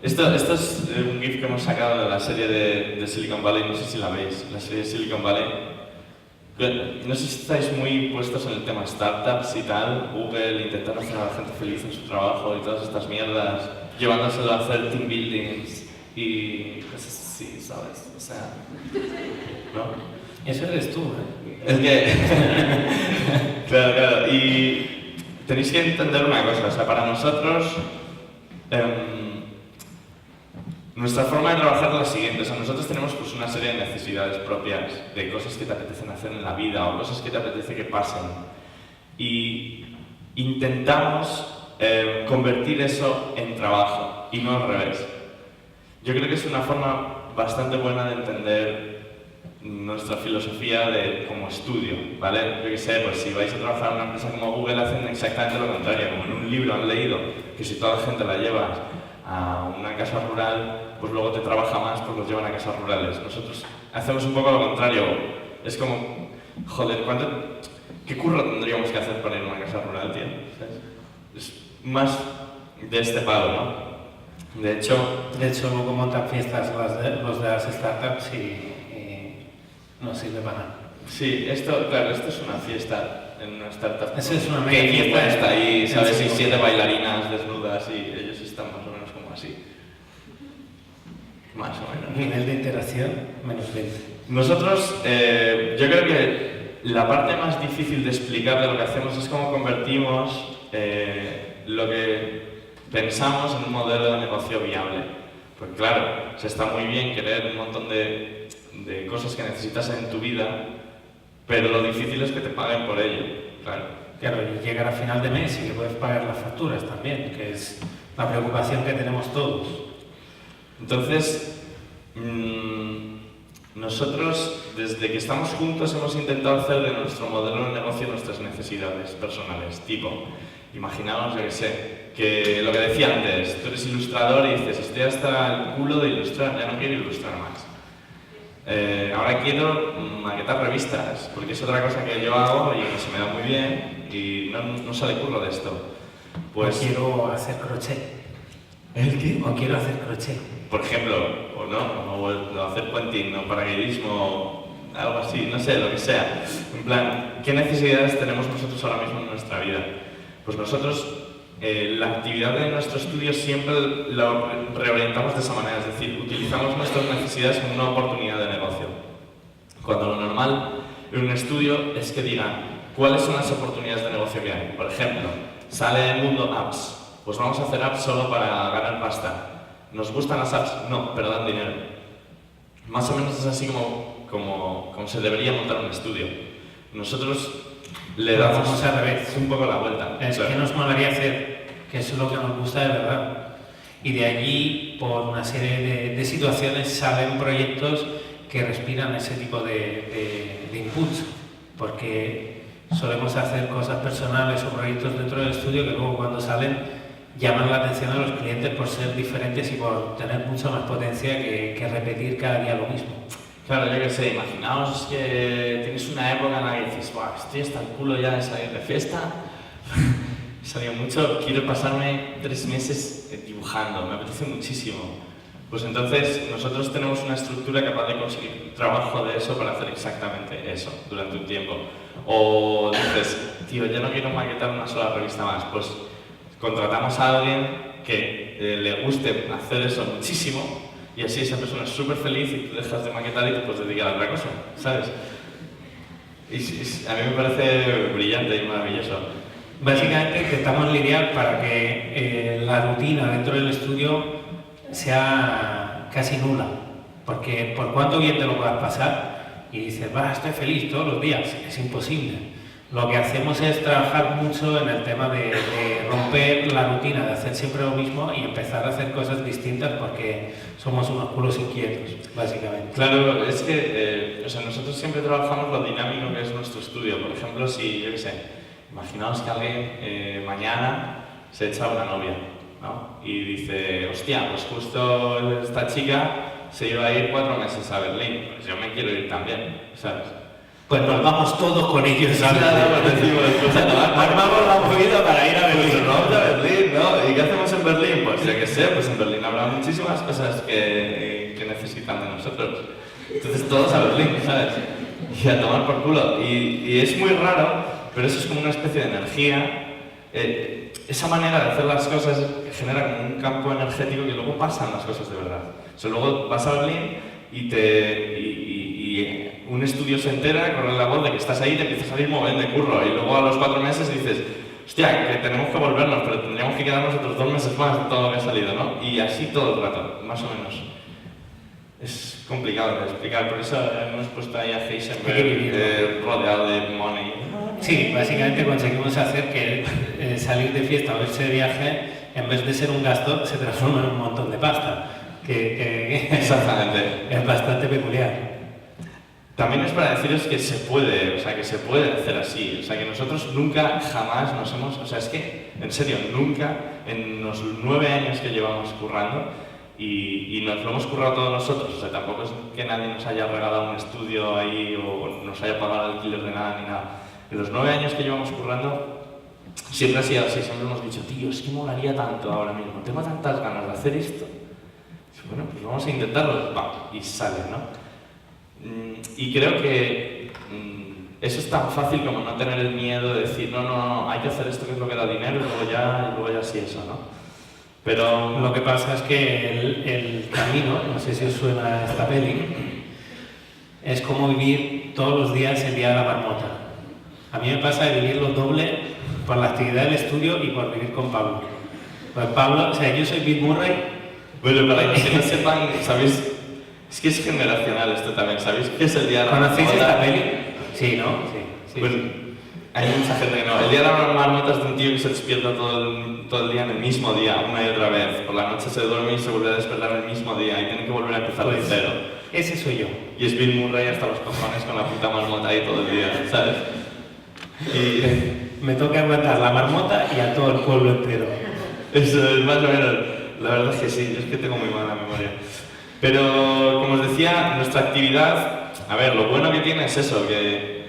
[SPEAKER 3] Esto es un GIF que hemos sacado de la serie de Silicon Valley, no sé si la veis, la serie de Silicon Valley. No sé si estáis muy puestos en el tema startups y tal, Google, intentando hacer a la gente feliz en su trabajo y todas estas mierdas, llevándoselo a hacer team buildings y cosas así, ¿sabes? O sea, ¿no?
[SPEAKER 2] Eso eres tú, ¿eh?
[SPEAKER 3] Es que... claro, y tenéis que entender una cosa, o sea, para nosotros... nuestra forma de trabajar es la siguiente, o sea, nosotros tenemos pues una serie de necesidades propias, de cosas que te apetecen hacer en la vida o cosas que te apetece que pasen y intentamos convertir eso en trabajo y no al revés. Yo creo que es una forma bastante buena de entender nuestra filosofía como estudio, ¿vale? Yo qué sé, pues si vais a trabajar en una empresa como Google hacen exactamente lo contrario, como en un libro han leído que si toda la gente la llevas a una casa rural, pues luego te trabaja más, pues los llevan a casas rurales. Nosotros hacemos un poco lo contrario, es como, joder, ¿qué curro tendríamos que hacer para ir a una casa rural, tío? ¿Sabes? Es más de este palo, ¿no? De hecho,
[SPEAKER 2] luego montan fiestas los de las startups y no sirve para nada.
[SPEAKER 3] sí, claro, esto es una fiesta en una startup.
[SPEAKER 2] Eso es una
[SPEAKER 3] ¿Qué
[SPEAKER 2] mega
[SPEAKER 3] fiesta
[SPEAKER 2] fiesta
[SPEAKER 3] está ahí, sabes? Y
[SPEAKER 2] sí,
[SPEAKER 3] 7 bailarinas desnudas y ellos están más o menos como así. Más o menos.
[SPEAKER 2] Nivel de interacción, menos 20.
[SPEAKER 3] Nosotros, yo creo que la parte más difícil de explicar de lo que hacemos es cómo convertimos lo que pensamos en un modelo de negocio viable. Pues claro, se está muy bien querer un montón de cosas que necesitas en tu vida, pero lo difícil es que te paguen por ello, claro.
[SPEAKER 2] Claro, y llegar a final de mes y que puedes pagar las facturas también, que es la preocupación que tenemos todos.
[SPEAKER 3] Entonces, nosotros, desde que estamos juntos, hemos intentado hacer de nuestro modelo de negocio nuestras necesidades personales. Tipo, imaginaos, yo que sé, que lo que decía antes, tú eres ilustrador y dices, estoy hasta el culo de ilustrar, ya no quiero ilustrar más. Ahora quiero maquetar revistas, porque es otra cosa que yo hago y que se me da muy bien y no sale curro de esto. Pues,
[SPEAKER 2] o quiero hacer crochet.
[SPEAKER 3] ¿El qué?
[SPEAKER 2] O quiero hacer crochet.
[SPEAKER 3] Por ejemplo, o no, o hacer puenting, o paracaidismo, algo así, no sé, lo que sea. En plan, ¿qué necesidades tenemos nosotros ahora mismo en nuestra vida? Pues nosotros, la actividad de nuestro estudio siempre la reorientamos de esa manera, es decir, utilizamos nuestras necesidades como una oportunidad de negocio. Cuando lo normal en un estudio es que digan cuáles son las oportunidades de negocio que hay. Por ejemplo, sale el mundo apps, pues vamos a hacer apps solo para ganar pasta. ¿Nos gustan las apps? No, pero dan dinero. Más o menos es así como se debería montar un estudio. Nosotros le damos
[SPEAKER 2] al revés.
[SPEAKER 3] un poco la vuelta.
[SPEAKER 2] Es que nos molaría hacer, que eso es lo que nos gusta de verdad. Y de allí, por una serie de situaciones, salen proyectos que respiran ese tipo de impulso. Porque solemos hacer cosas personales o proyectos dentro del estudio que luego cuando salen llaman la atención a los clientes por ser diferentes y por tener mucha más potencia que repetir cada día lo mismo.
[SPEAKER 3] Claro, yo qué sé, imaginaos que tienes una época en la que dices, "Buah, estoy hasta el culo ya de salir de fiesta, he salido mucho, quiero pasarme 3 meses dibujando, me apetece muchísimo". Pues entonces nosotros tenemos una estructura capaz de conseguir trabajo de eso para hacer exactamente eso durante un tiempo. O dices, tío, yo no quiero maquetar una sola revista más, pues contratamos a alguien que le guste hacer eso muchísimo y así esa persona es súper feliz y tú dejas de maquetar y te puedes dedicar a otra cosa, ¿sabes? Y a mí me parece brillante y maravilloso.
[SPEAKER 2] Básicamente intentamos lidiar para que la rutina dentro del estudio sea casi nula, porque por cuánto bien te lo puedas pasar y dices, estoy feliz todos los días, es imposible. Lo que hacemos es trabajar mucho en el tema de romper la rutina, de hacer siempre lo mismo y empezar a hacer cosas distintas porque somos unos culos inquietos, básicamente.
[SPEAKER 3] Claro, es que nosotros siempre trabajamos lo dinámico que es nuestro estudio. Por ejemplo, si, yo qué sé, imaginaos que alguien mañana se echa una novia, ¿no? Y dice, hostia, pues justo esta chica se iba a ir 4 meses a Berlín, pues yo me quiero ir también, ¿sabes?
[SPEAKER 2] Pues nos vamos todos con ellos, ¿sabes?
[SPEAKER 3] Armamos la movida para ir a Berlín. Pues nos vamos a Berlín, ¿no? ¿Y qué hacemos en Berlín? Pues yo qué sé, pues en Berlín habrá muchísimas cosas que necesitan de nosotros. Entonces todos a Berlín, ¿sabes? Y a tomar por culo. Y es muy raro, pero eso es como una especie de energía. Esa manera de hacer las cosas genera como un campo energético que luego pasan las cosas de verdad. O sea, luego vas a Berlín y un estudio se entera, corre la voz de que estás ahí, te empieza a salir moviendo de curro y luego a los 4 meses dices, hostia, que tenemos que volvernos, pero tendríamos que quedarnos otros 2 meses más de todo lo que ha salido, ¿no? Y así todo el rato, más o menos. Es complicado de explicar, por eso hemos puesto ahí a Heisenberg rodeado de money.
[SPEAKER 2] Sí, básicamente conseguimos hacer que salir de fiesta o irse de viaje, en vez de ser un gasto, se transforma en un montón de pasta. Que
[SPEAKER 3] Exactamente.
[SPEAKER 2] Es bastante peculiar.
[SPEAKER 3] También es para deciros que se puede, o sea, que se puede hacer así. O sea, que nosotros nunca, jamás nos hemos... O sea, es que, en serio, nunca, en los 9 años que llevamos currando, y nos lo hemos currado todos nosotros, o sea, tampoco es que nadie nos haya regalado un estudio ahí o nos haya pagado el alquiler de nada ni nada. En los 9 años que llevamos currando, siempre ha sido así, siempre hemos dicho, tío, es que molaría tanto ahora mismo, tengo tantas ganas de hacer esto. Y bueno, pues vamos a intentarlo, y sale, ¿no? Y creo que eso es tan fácil como no tener el miedo de decir, no, hay que hacer esto que es lo que da dinero y luego ya sí eso, ¿no? Pero
[SPEAKER 2] lo que pasa es que el camino, no sé si os suena esta peli, es como vivir todos los días el día de la marmota. A mí me pasa de vivirlo doble por la actividad del estudio y por vivir con Pablo. Pues Pablo, o sea, yo soy Bill Murray.
[SPEAKER 3] Bueno, para los que no sepan, ¿sabéis? Es que es generacional esto también, ¿sabéis qué es el día de la marmota?
[SPEAKER 2] ¿Conocéis esta peli? Sí, ¿no? Sí.
[SPEAKER 3] Pues, hay mucha gente que no. El día de la marmota es de un tío que se despierta todo el día en el mismo día, una y otra vez. Por la noche se duerme y se vuelve a despertar en el mismo día y tiene que volver a empezar de cero.
[SPEAKER 2] Ese soy yo.
[SPEAKER 3] Y es Bill Murray hasta los cojones con la puta marmota ahí todo el día, ¿sabes? Y
[SPEAKER 2] me toca aguantar la marmota y a todo el pueblo entero.
[SPEAKER 3] eso es más o menos. La verdad es que sí, yo es que tengo muy mala memoria. Pero, como os decía, nuestra actividad, a ver, lo bueno que tiene es eso, que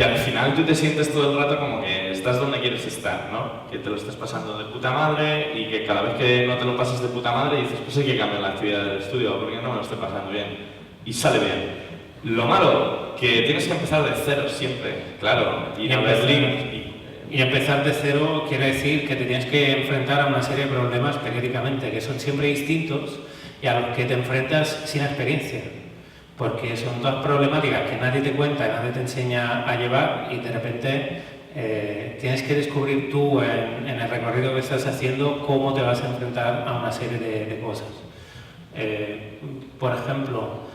[SPEAKER 3] al final tú te sientes todo el rato como que estás donde quieres estar, ¿no? Que te lo estés pasando de puta madre y que cada vez que no te lo pasas de puta madre dices, pues hay que cambiar la actividad del estudio porque no me lo estoy pasando bien. Y sale bien. Lo malo, que tienes que empezar de cero siempre, claro, ir a Berlín.
[SPEAKER 2] Y empezar de cero quiere decir que te tienes que enfrentar a una serie de problemas periódicamente, que son siempre distintos y a los que te enfrentas sin experiencia. Porque son dos problemáticas que nadie te cuenta y nadie te enseña a llevar y de repente tienes que descubrir tú en el recorrido que estás haciendo cómo te vas a enfrentar a una serie de cosas. Por ejemplo,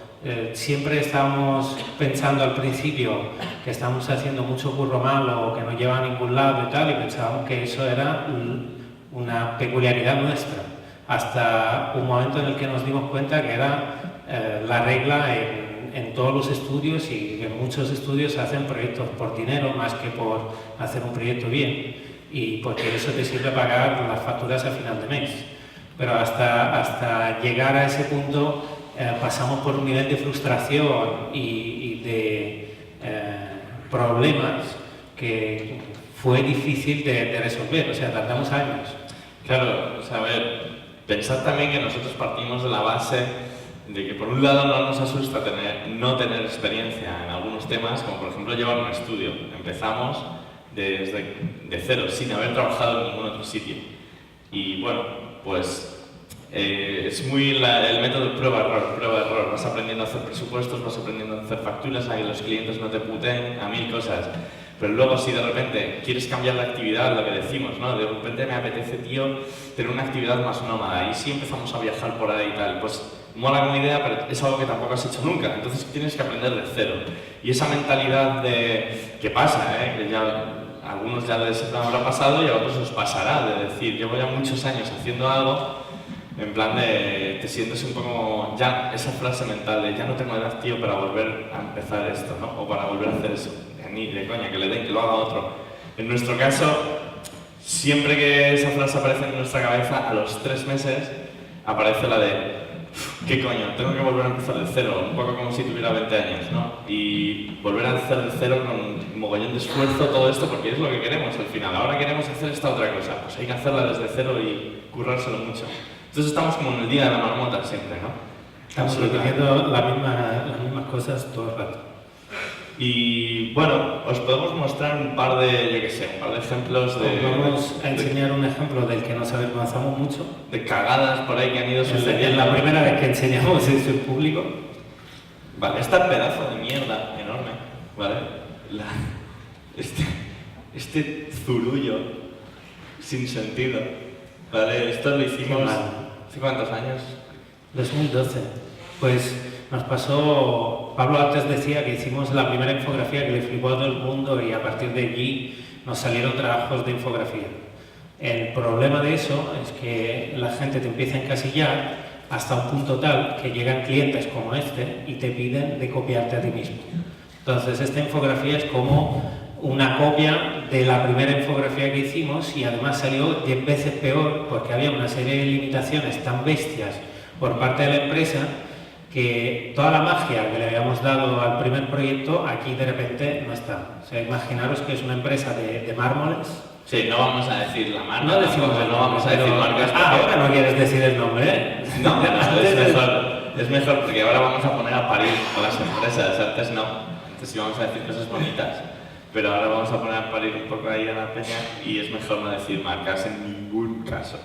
[SPEAKER 2] siempre estábamos pensando al principio que estábamos haciendo mucho curro malo o que no lleva a ningún lado y tal, y pensábamos que eso era una peculiaridad nuestra, hasta un momento en el que nos dimos cuenta que era la regla en todos los estudios, y que muchos estudios hacen proyectos por dinero más que por hacer un proyecto bien, y porque eso te sirve para pagar las facturas a final de mes. Pero hasta llegar a ese punto pasamos por un nivel de frustración y de problemas que fue difícil de resolver, o sea, tardamos años.
[SPEAKER 3] Claro, o sea, a ver, pensad también que nosotros partimos de la base de que por un lado no nos asusta no tener experiencia en algunos temas, como por ejemplo llevar un estudio. Empezamos de cero, sin haber trabajado en ningún otro sitio. Y bueno, pues es muy el método prueba-error. Vas aprendiendo a hacer presupuestos, vas aprendiendo a hacer facturas, a que los clientes no te puteen, a 1000 cosas. Pero luego si de repente quieres cambiar la actividad, lo que decimos, ¿no? De repente me apetece, tío, tener una actividad más nómada, y sí empezamos a viajar por ahí y tal, pues mola como idea, pero es algo que tampoco has hecho nunca, entonces tienes que aprender de cero. Y esa mentalidad de... ¿qué pasa, que ya a algunos ya les habrá pasado y a otros os pasará, de decir, llevo ya muchos años haciendo algo, en plan de... te sientes un poco... ya esa frase mental de ya no tengo edad, tío, para volver a empezar esto, ¿no? O para volver a hacer eso. Ni de coña, que le den, que lo haga otro. En nuestro caso, siempre que esa frase aparece en nuestra cabeza, a los 3 meses aparece la de ¿qué coño? Tengo que volver a empezar de cero, un poco como si tuviera 20 años, ¿no? Y volver a hacer de cero con un mogollón de esfuerzo todo esto, porque es lo que queremos al final. Ahora queremos hacer esta otra cosa, pues hay que hacerla desde cero y currárselo mucho. Entonces estamos como en el día de la marmota siempre, ¿no?
[SPEAKER 2] Estamos repitiendo las mismas cosas todo el rato.
[SPEAKER 3] Y bueno, os podemos mostrar un par de ejemplos de...
[SPEAKER 2] Vamos a enseñar un ejemplo del que nos avergonzamos mucho.
[SPEAKER 3] De cagadas por ahí que han ido sucediendo.
[SPEAKER 2] Es la primera vez que enseñamos eso en público.
[SPEAKER 3] Vale, este pedazo de mierda enorme, ¿vale? Este zurullo sin sentido, ¿vale? Esto lo hicimos... ¿Hace cuántos años?
[SPEAKER 2] 2012. Pues... nos pasó, Pablo antes decía que hicimos la primera infografía que le flipó a todo el mundo y a partir de allí nos salieron trabajos de infografía. El problema de eso es que la gente te empieza a encasillar hasta un punto tal que llegan clientes como este y te piden de copiarte a ti mismo. Entonces esta infografía es como una copia de la primera infografía que hicimos y además salió 10 veces peor porque había una serie de limitaciones tan bestias por parte de la empresa que toda la magia que le habíamos dado al primer proyecto aquí de repente no está. O sea, imaginaros que es una empresa de mármoles.
[SPEAKER 3] Sí, no vamos a decir la marca,
[SPEAKER 2] No decimos
[SPEAKER 3] tampoco,
[SPEAKER 2] el
[SPEAKER 3] no vamos a
[SPEAKER 2] nombre,
[SPEAKER 3] decir
[SPEAKER 2] pero-
[SPEAKER 3] marcas.
[SPEAKER 2] ahora no quieres decir el nombre, ¿eh?
[SPEAKER 3] No,
[SPEAKER 2] Antes
[SPEAKER 3] es mejor porque ahora vamos a poner a parir a las empresas, antes no, antes sí vamos a decir cosas bonitas, pero ahora vamos a poner a parir un poco ahí a la peña y es mejor no decir marcas en ningún caso.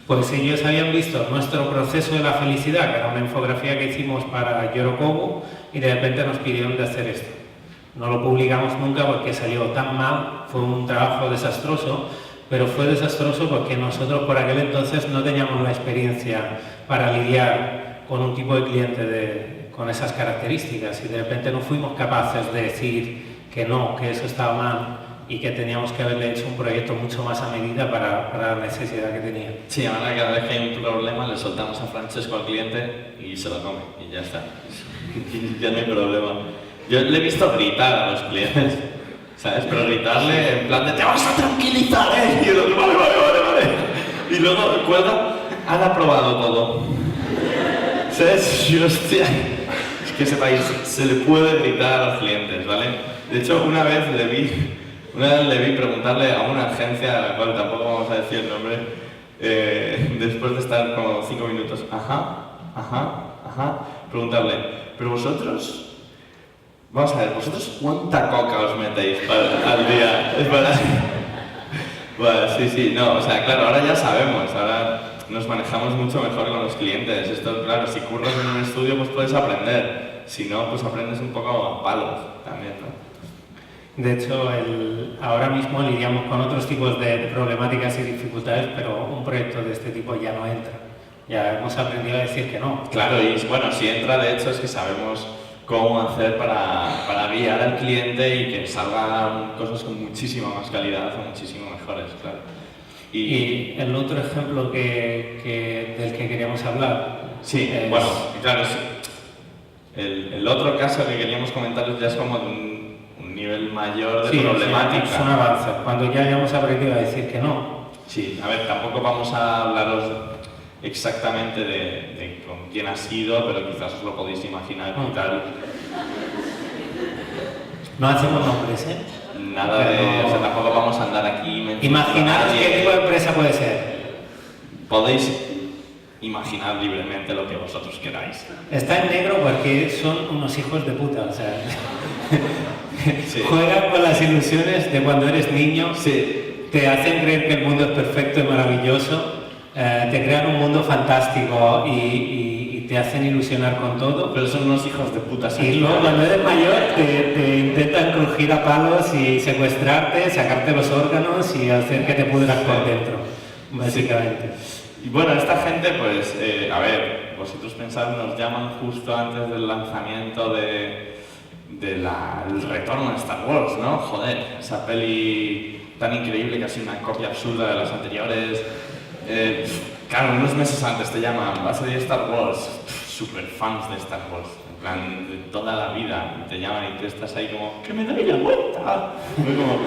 [SPEAKER 2] Pues ellos habían visto nuestro proceso de la felicidad, que era una infografía que hicimos para Yorokobu, y de repente nos pidieron de hacer esto. No lo publicamos nunca porque salió tan mal, fue un trabajo desastroso, pero fue desastroso porque nosotros por aquel entonces no teníamos la experiencia para lidiar con un tipo de cliente con esas características y de repente no fuimos capaces de decir que no, que eso estaba mal y que teníamos que haberle hecho un proyecto mucho más a medida para la necesidad que tenía.
[SPEAKER 3] Sí, ahora cada vez que hay un problema le soltamos a Francesco al cliente y se lo come y ya está. Ya no hay problema. Yo le he visto gritar a los clientes, ¿sabes? Pero gritarle en plan de ¡te vas a tranquilizar, eh! Y el otro, vale. Y luego cuelga, han aprobado todo. ¿Sabes? Y hostia, es que ese país se le puede gritar a los clientes, ¿vale? De hecho, una vez le vi preguntarle a una agencia, a la cual tampoco vamos a decir el nombre, después de estar como 5 minutos, preguntarle, pero vosotros, vamos a ver, vosotros cuánta coca os metéis al día, es verdad. Bueno, sí, no, o sea, claro, ahora ya sabemos, ahora nos manejamos mucho mejor con los clientes. Esto, claro, si curras en un estudio, pues puedes aprender, si no, pues aprendes un poco a palos también, ¿no?
[SPEAKER 2] De hecho, ahora mismo lidiamos con otros tipos de problemáticas y dificultades, pero un proyecto de este tipo ya no entra. Ya hemos aprendido a decir que no.
[SPEAKER 3] Claro, y bueno, si entra, de hecho, es que sabemos cómo hacer para guiar al cliente y que salgan cosas con muchísima más calidad o muchísimo mejores, claro.
[SPEAKER 2] Y el otro ejemplo del que queríamos hablar...
[SPEAKER 3] Sí,
[SPEAKER 2] es,
[SPEAKER 3] bueno, claro, el otro caso que queríamos comentaros ya es como un nivel mayor de problemática.
[SPEAKER 2] Sí, es un avance. Cuando ya hayamos aprendido a decir que no.
[SPEAKER 3] Sí, a ver, tampoco vamos a hablaros exactamente de con quién ha sido, pero quizás os lo podéis imaginar y tal.
[SPEAKER 2] No hacemos nombres, ¿eh?
[SPEAKER 3] Nada de... O sea, tampoco vamos a andar aquí...
[SPEAKER 2] Imaginaos qué tipo de empresa puede ser.
[SPEAKER 3] Podéis imaginar libremente lo que vosotros queráis.
[SPEAKER 2] Está en negro porque son unos hijos de puta, o sea...
[SPEAKER 3] Sí.
[SPEAKER 2] Juegan con las ilusiones de cuando eres niño,
[SPEAKER 3] Sí.
[SPEAKER 2] te hacen creer que el mundo es perfecto y maravilloso, te crean un mundo fantástico y te hacen ilusionar con todo.
[SPEAKER 3] Pero son unos hijos de puta.
[SPEAKER 2] Y luego cuando eres mayor te intentan crujir a palos y secuestrarte, sacarte los órganos y hacer que te pudras por dentro, básicamente.
[SPEAKER 3] Y bueno, esta gente, pues, a ver, vosotros pensad, nos llaman justo antes del lanzamiento del retorno de Star Wars, ¿no? Joder, esa peli tan increíble que ha sido una copia absurda de las anteriores. Claro, unos meses antes te llaman, va a salir Star Wars, super fans de Star Wars, en plan, de toda la vida, y te llaman y tú estás ahí como, ¡que me doy la vuelta! Muy como,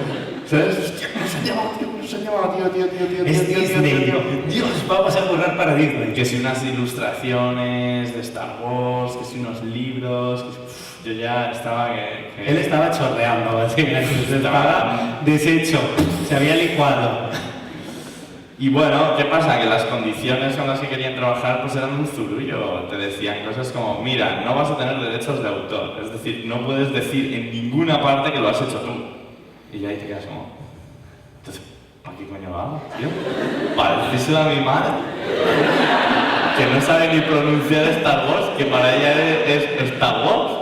[SPEAKER 3] ¿sabes? ¡Hostia, que nos han llamado, tío!
[SPEAKER 2] Es Disney. Dios, vamos a currar para Disney.
[SPEAKER 3] Que si unas ilustraciones de Star Wars, que si unos libros, que si, yo ya estaba que...
[SPEAKER 2] Él estaba chorreando, básicamente, estaba deshecho, se había licuado.
[SPEAKER 3] Y bueno, ¿qué pasa? Que las condiciones con las que querían trabajar pues eran un zurullo. Te decían cosas como, mira, no vas a tener derechos de autor. Es decir, no puedes decir en ninguna parte que lo has hecho tú. Y ya ahí te quedas como, entonces, ¿para qué coño vamos, tío? ¿Para decírselo a mi madre? Que no sabe ni pronunciar Star Wars, que para ella es Star Wars.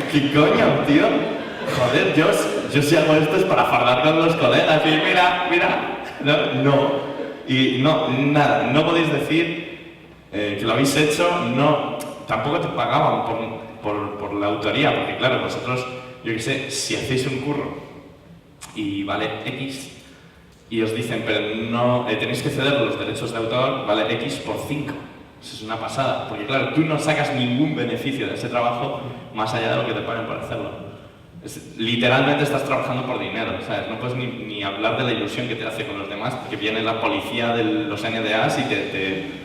[SPEAKER 3] ¿Qué coño, tío? Joder, yo si hago esto es para fardar con los colegas y mira. No. Y no, nada, no podéis decir que lo habéis hecho, no, tampoco te pagaban por la autoría, porque claro, vosotros, yo qué sé, si hacéis un curro y vale X, y os dicen, pero no, tenéis que ceder los derechos de autor, vale X por 5. Eso es una pasada, porque claro, tú no sacas ningún beneficio de ese trabajo más allá de lo que te paguen por hacerlo. Literalmente estás trabajando por dinero, ¿sabes? No puedes ni hablar de la ilusión que te hace con los demás, porque viene la policía de los NDAs y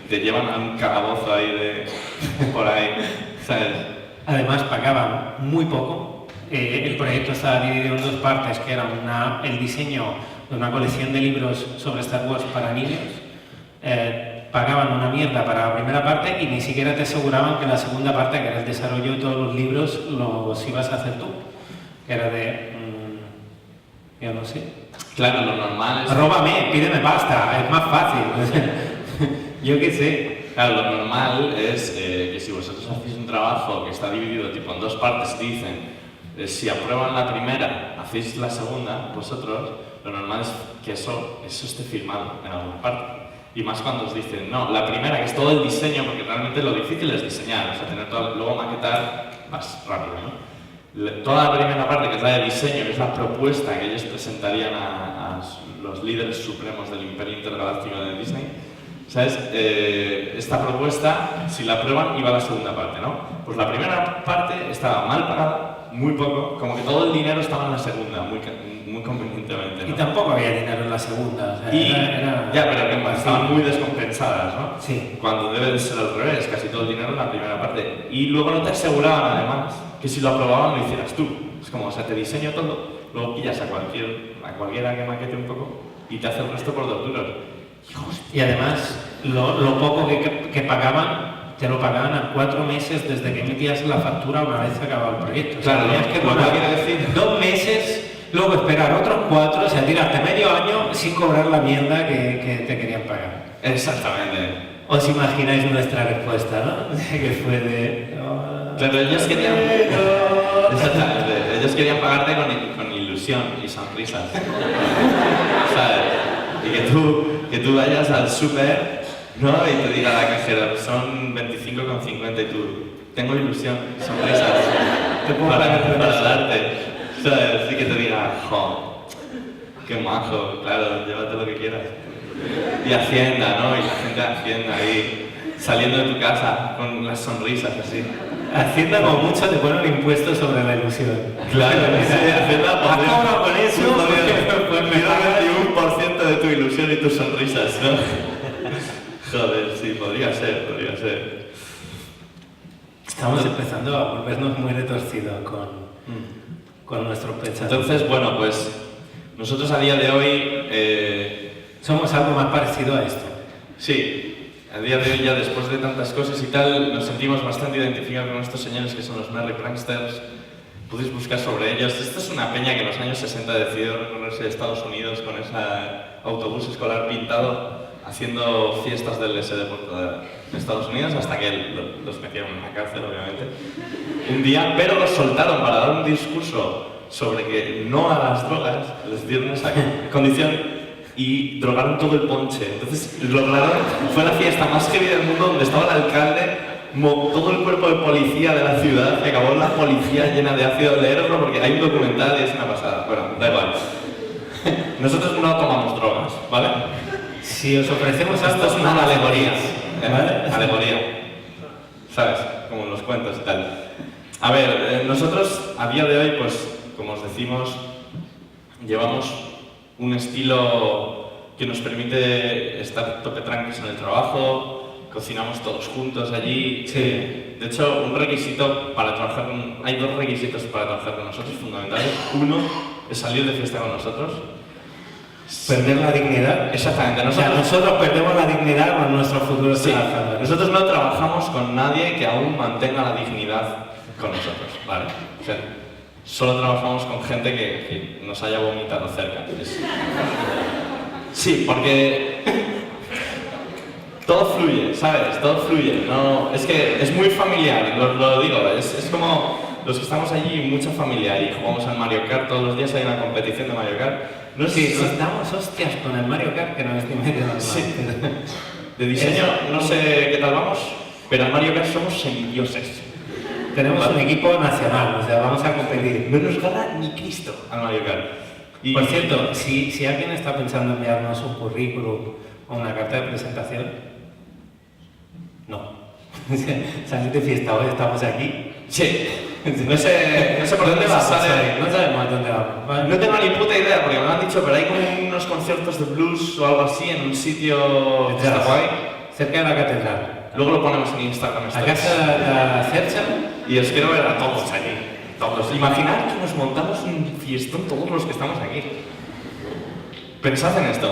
[SPEAKER 3] te llevan a un calabozo ahí por ahí, ¿sabes?
[SPEAKER 2] Además pagaban muy poco. El proyecto estaba dividido en dos partes, que era el diseño de una colección de libros sobre Star Wars para niños. Pagaban una mierda para la primera parte y ni siquiera te aseguraban que la segunda parte, que era el desarrollo de todos los libros, los ibas a hacer tú. Que era yo no sé.
[SPEAKER 3] Claro, lo normal es...
[SPEAKER 2] Róbame, pídeme pasta, es más fácil. Yo qué sé.
[SPEAKER 3] Claro, lo normal es que si vosotros hacéis un trabajo que está dividido tipo en dos partes y dicen si aprueban la primera, hacéis la segunda, vosotros, lo normal es que eso esté firmado en alguna parte. Y más cuando os dicen, no, la primera, que es todo el diseño, porque realmente lo difícil es diseñar, o sea, tener todo, luego maquetar más rápido, ¿no? Toda la primera parte, que es la de diseño, que es la propuesta que ellos presentarían a los líderes supremos del Imperio Intergaláctico de Disney, ¿sabes? Esta propuesta, si la aprueban, iba a la segunda parte, ¿no? Pues la primera parte estaba mal pagada, muy poco, como que todo el dinero estaba en la segunda, muy convenientemente, ¿no?
[SPEAKER 2] Y tampoco había dinero en la segunda, o sea,
[SPEAKER 3] ya, pero que estaban muy descompensadas, ¿no?
[SPEAKER 2] Sí.
[SPEAKER 3] Cuando debe de ser al revés, casi todo el dinero en la primera parte. Y luego no te aseguraban, además, que si lo aprobaban lo hicieras tú. Es como, o sea, te diseño todo, luego pillas a cualquiera que maquete un poco y te hace el resto por 2 duros.
[SPEAKER 2] Y además, lo poco que pagaban, te lo pagaban a 4 meses desde que emitías la factura una vez acabado el proyecto.
[SPEAKER 3] Claro,
[SPEAKER 2] o sea, tenías que
[SPEAKER 3] lo que quiere decir
[SPEAKER 2] 2 meses, luego esperar otros 4, o sea, tirarte medio año sin cobrar la mierda que te querían pagar.
[SPEAKER 3] Exactamente.
[SPEAKER 2] ¿Os imagináis nuestra respuesta, no? Que fue de...
[SPEAKER 3] Claro, ellos querían... Exactamente. Ellos querían pagarte con ilusión y sonrisas. ¿Sabes? Y que tú vayas al súper, ¿no? Y te diga la cajera, son 25,50 y tú, tengo ilusión, sonrisas, para darte, ¿sabes? Y que te diga, jo, qué majo, claro, llévate lo que quieras. Y Hacienda, ¿no? Y la gente de Hacienda ahí, saliendo de tu casa con las sonrisas así.
[SPEAKER 2] Hacienda como mucho te pone un impuesto sobre la ilusión.
[SPEAKER 3] Claro, sí, Hacienda
[SPEAKER 2] podría... con eso,
[SPEAKER 3] pues me paga el 21% de tu ilusión y tus sonrisas, ¿no? Joder, sí, podría ser.
[SPEAKER 2] Estamos empezando a volvernos muy retorcidos con nuestros pensamientos.
[SPEAKER 3] Entonces, bueno, pues nosotros a día de hoy
[SPEAKER 2] somos algo más parecido a esto.
[SPEAKER 3] Sí. A día de hoy, ya después de tantas cosas y tal, nos sentimos bastante identificados con estos señores que son los Merry Pranksters. Podéis buscar sobre ellos. Esta es una peña que en los años 60 decidió recorrerse de Estados Unidos con ese autobús escolar pintado, haciendo fiestas del SD de Estados Unidos, hasta que los metieron en la cárcel, obviamente, un día, pero los soltaron para dar un discurso sobre que no a las drogas, les dieron esa condición y drogaron todo el ponche. Entonces lograron, fue la fiesta más heavy del mundo, donde estaba el alcalde, todo el cuerpo de policía de la ciudad, que acabó la policía llena de ácido, leerlo porque hay un documental y es una pasada. Bueno, da igual. Nosotros no tomamos drogas, ¿vale?
[SPEAKER 2] Si os ofrecemos algo,
[SPEAKER 3] esto es una alegoría,
[SPEAKER 2] ¿vale?
[SPEAKER 3] Alegoría, ¿sabes? Como en los cuentos y tal. A ver, nosotros a día de hoy, pues, como os decimos, llevamos un estilo que nos permite estar tope tranquilos en el trabajo, cocinamos todos juntos allí.
[SPEAKER 2] Sí.
[SPEAKER 3] De hecho, un requisito para trabajar hay 2 requisitos para trabajar con nosotros fundamentales. Uno es salir de fiesta con nosotros.
[SPEAKER 2] Perder la dignidad.
[SPEAKER 3] Exactamente.
[SPEAKER 2] Nosotros perdemos la dignidad con nuestros futuros trabajadores.
[SPEAKER 3] Nosotros no trabajamos con nadie que aún mantenga la dignidad con nosotros, ¿vale? O sea, solo trabajamos con gente que nos haya vomitado cerca. Sí, porque todo fluye, ¿sabes? Todo fluye. No, es que es muy familiar, lo digo. Es como los que estamos allí, mucha familia, y jugamos al Mario Kart todos los días, hay una competición de Mario Kart. No sé si
[SPEAKER 2] nos damos hostias con el Mario Kart, que no es ni medio normal.
[SPEAKER 3] Sí. De diseño, no sé qué tal vamos, pero al Mario Kart somos semidioses.
[SPEAKER 2] Tenemos un equipo nacional, o sea, vamos a competir.
[SPEAKER 3] No nos gana ni Cristo al Mario Kart.
[SPEAKER 2] Por cierto, si alguien está pensando en enviarnos un currículum o una carta de presentación, no. Salir de fiesta hoy, estamos aquí.
[SPEAKER 3] Sí, no sé por dónde
[SPEAKER 2] vamos
[SPEAKER 3] sale.
[SPEAKER 2] hoy? No sabemos dónde vamos.
[SPEAKER 3] No tengo ni puta idea porque me lo han dicho, pero hay como unos conciertos de blues o algo así en un sitio que está guay.
[SPEAKER 2] Cerca de la catedral.
[SPEAKER 3] Luego lo ponemos en Instagram.
[SPEAKER 2] A casa de la Cercha.
[SPEAKER 3] Y os quiero ver a todos allí. Todos. Imaginad que nos montamos un fiestón todos los que estamos aquí. Pensad en esto.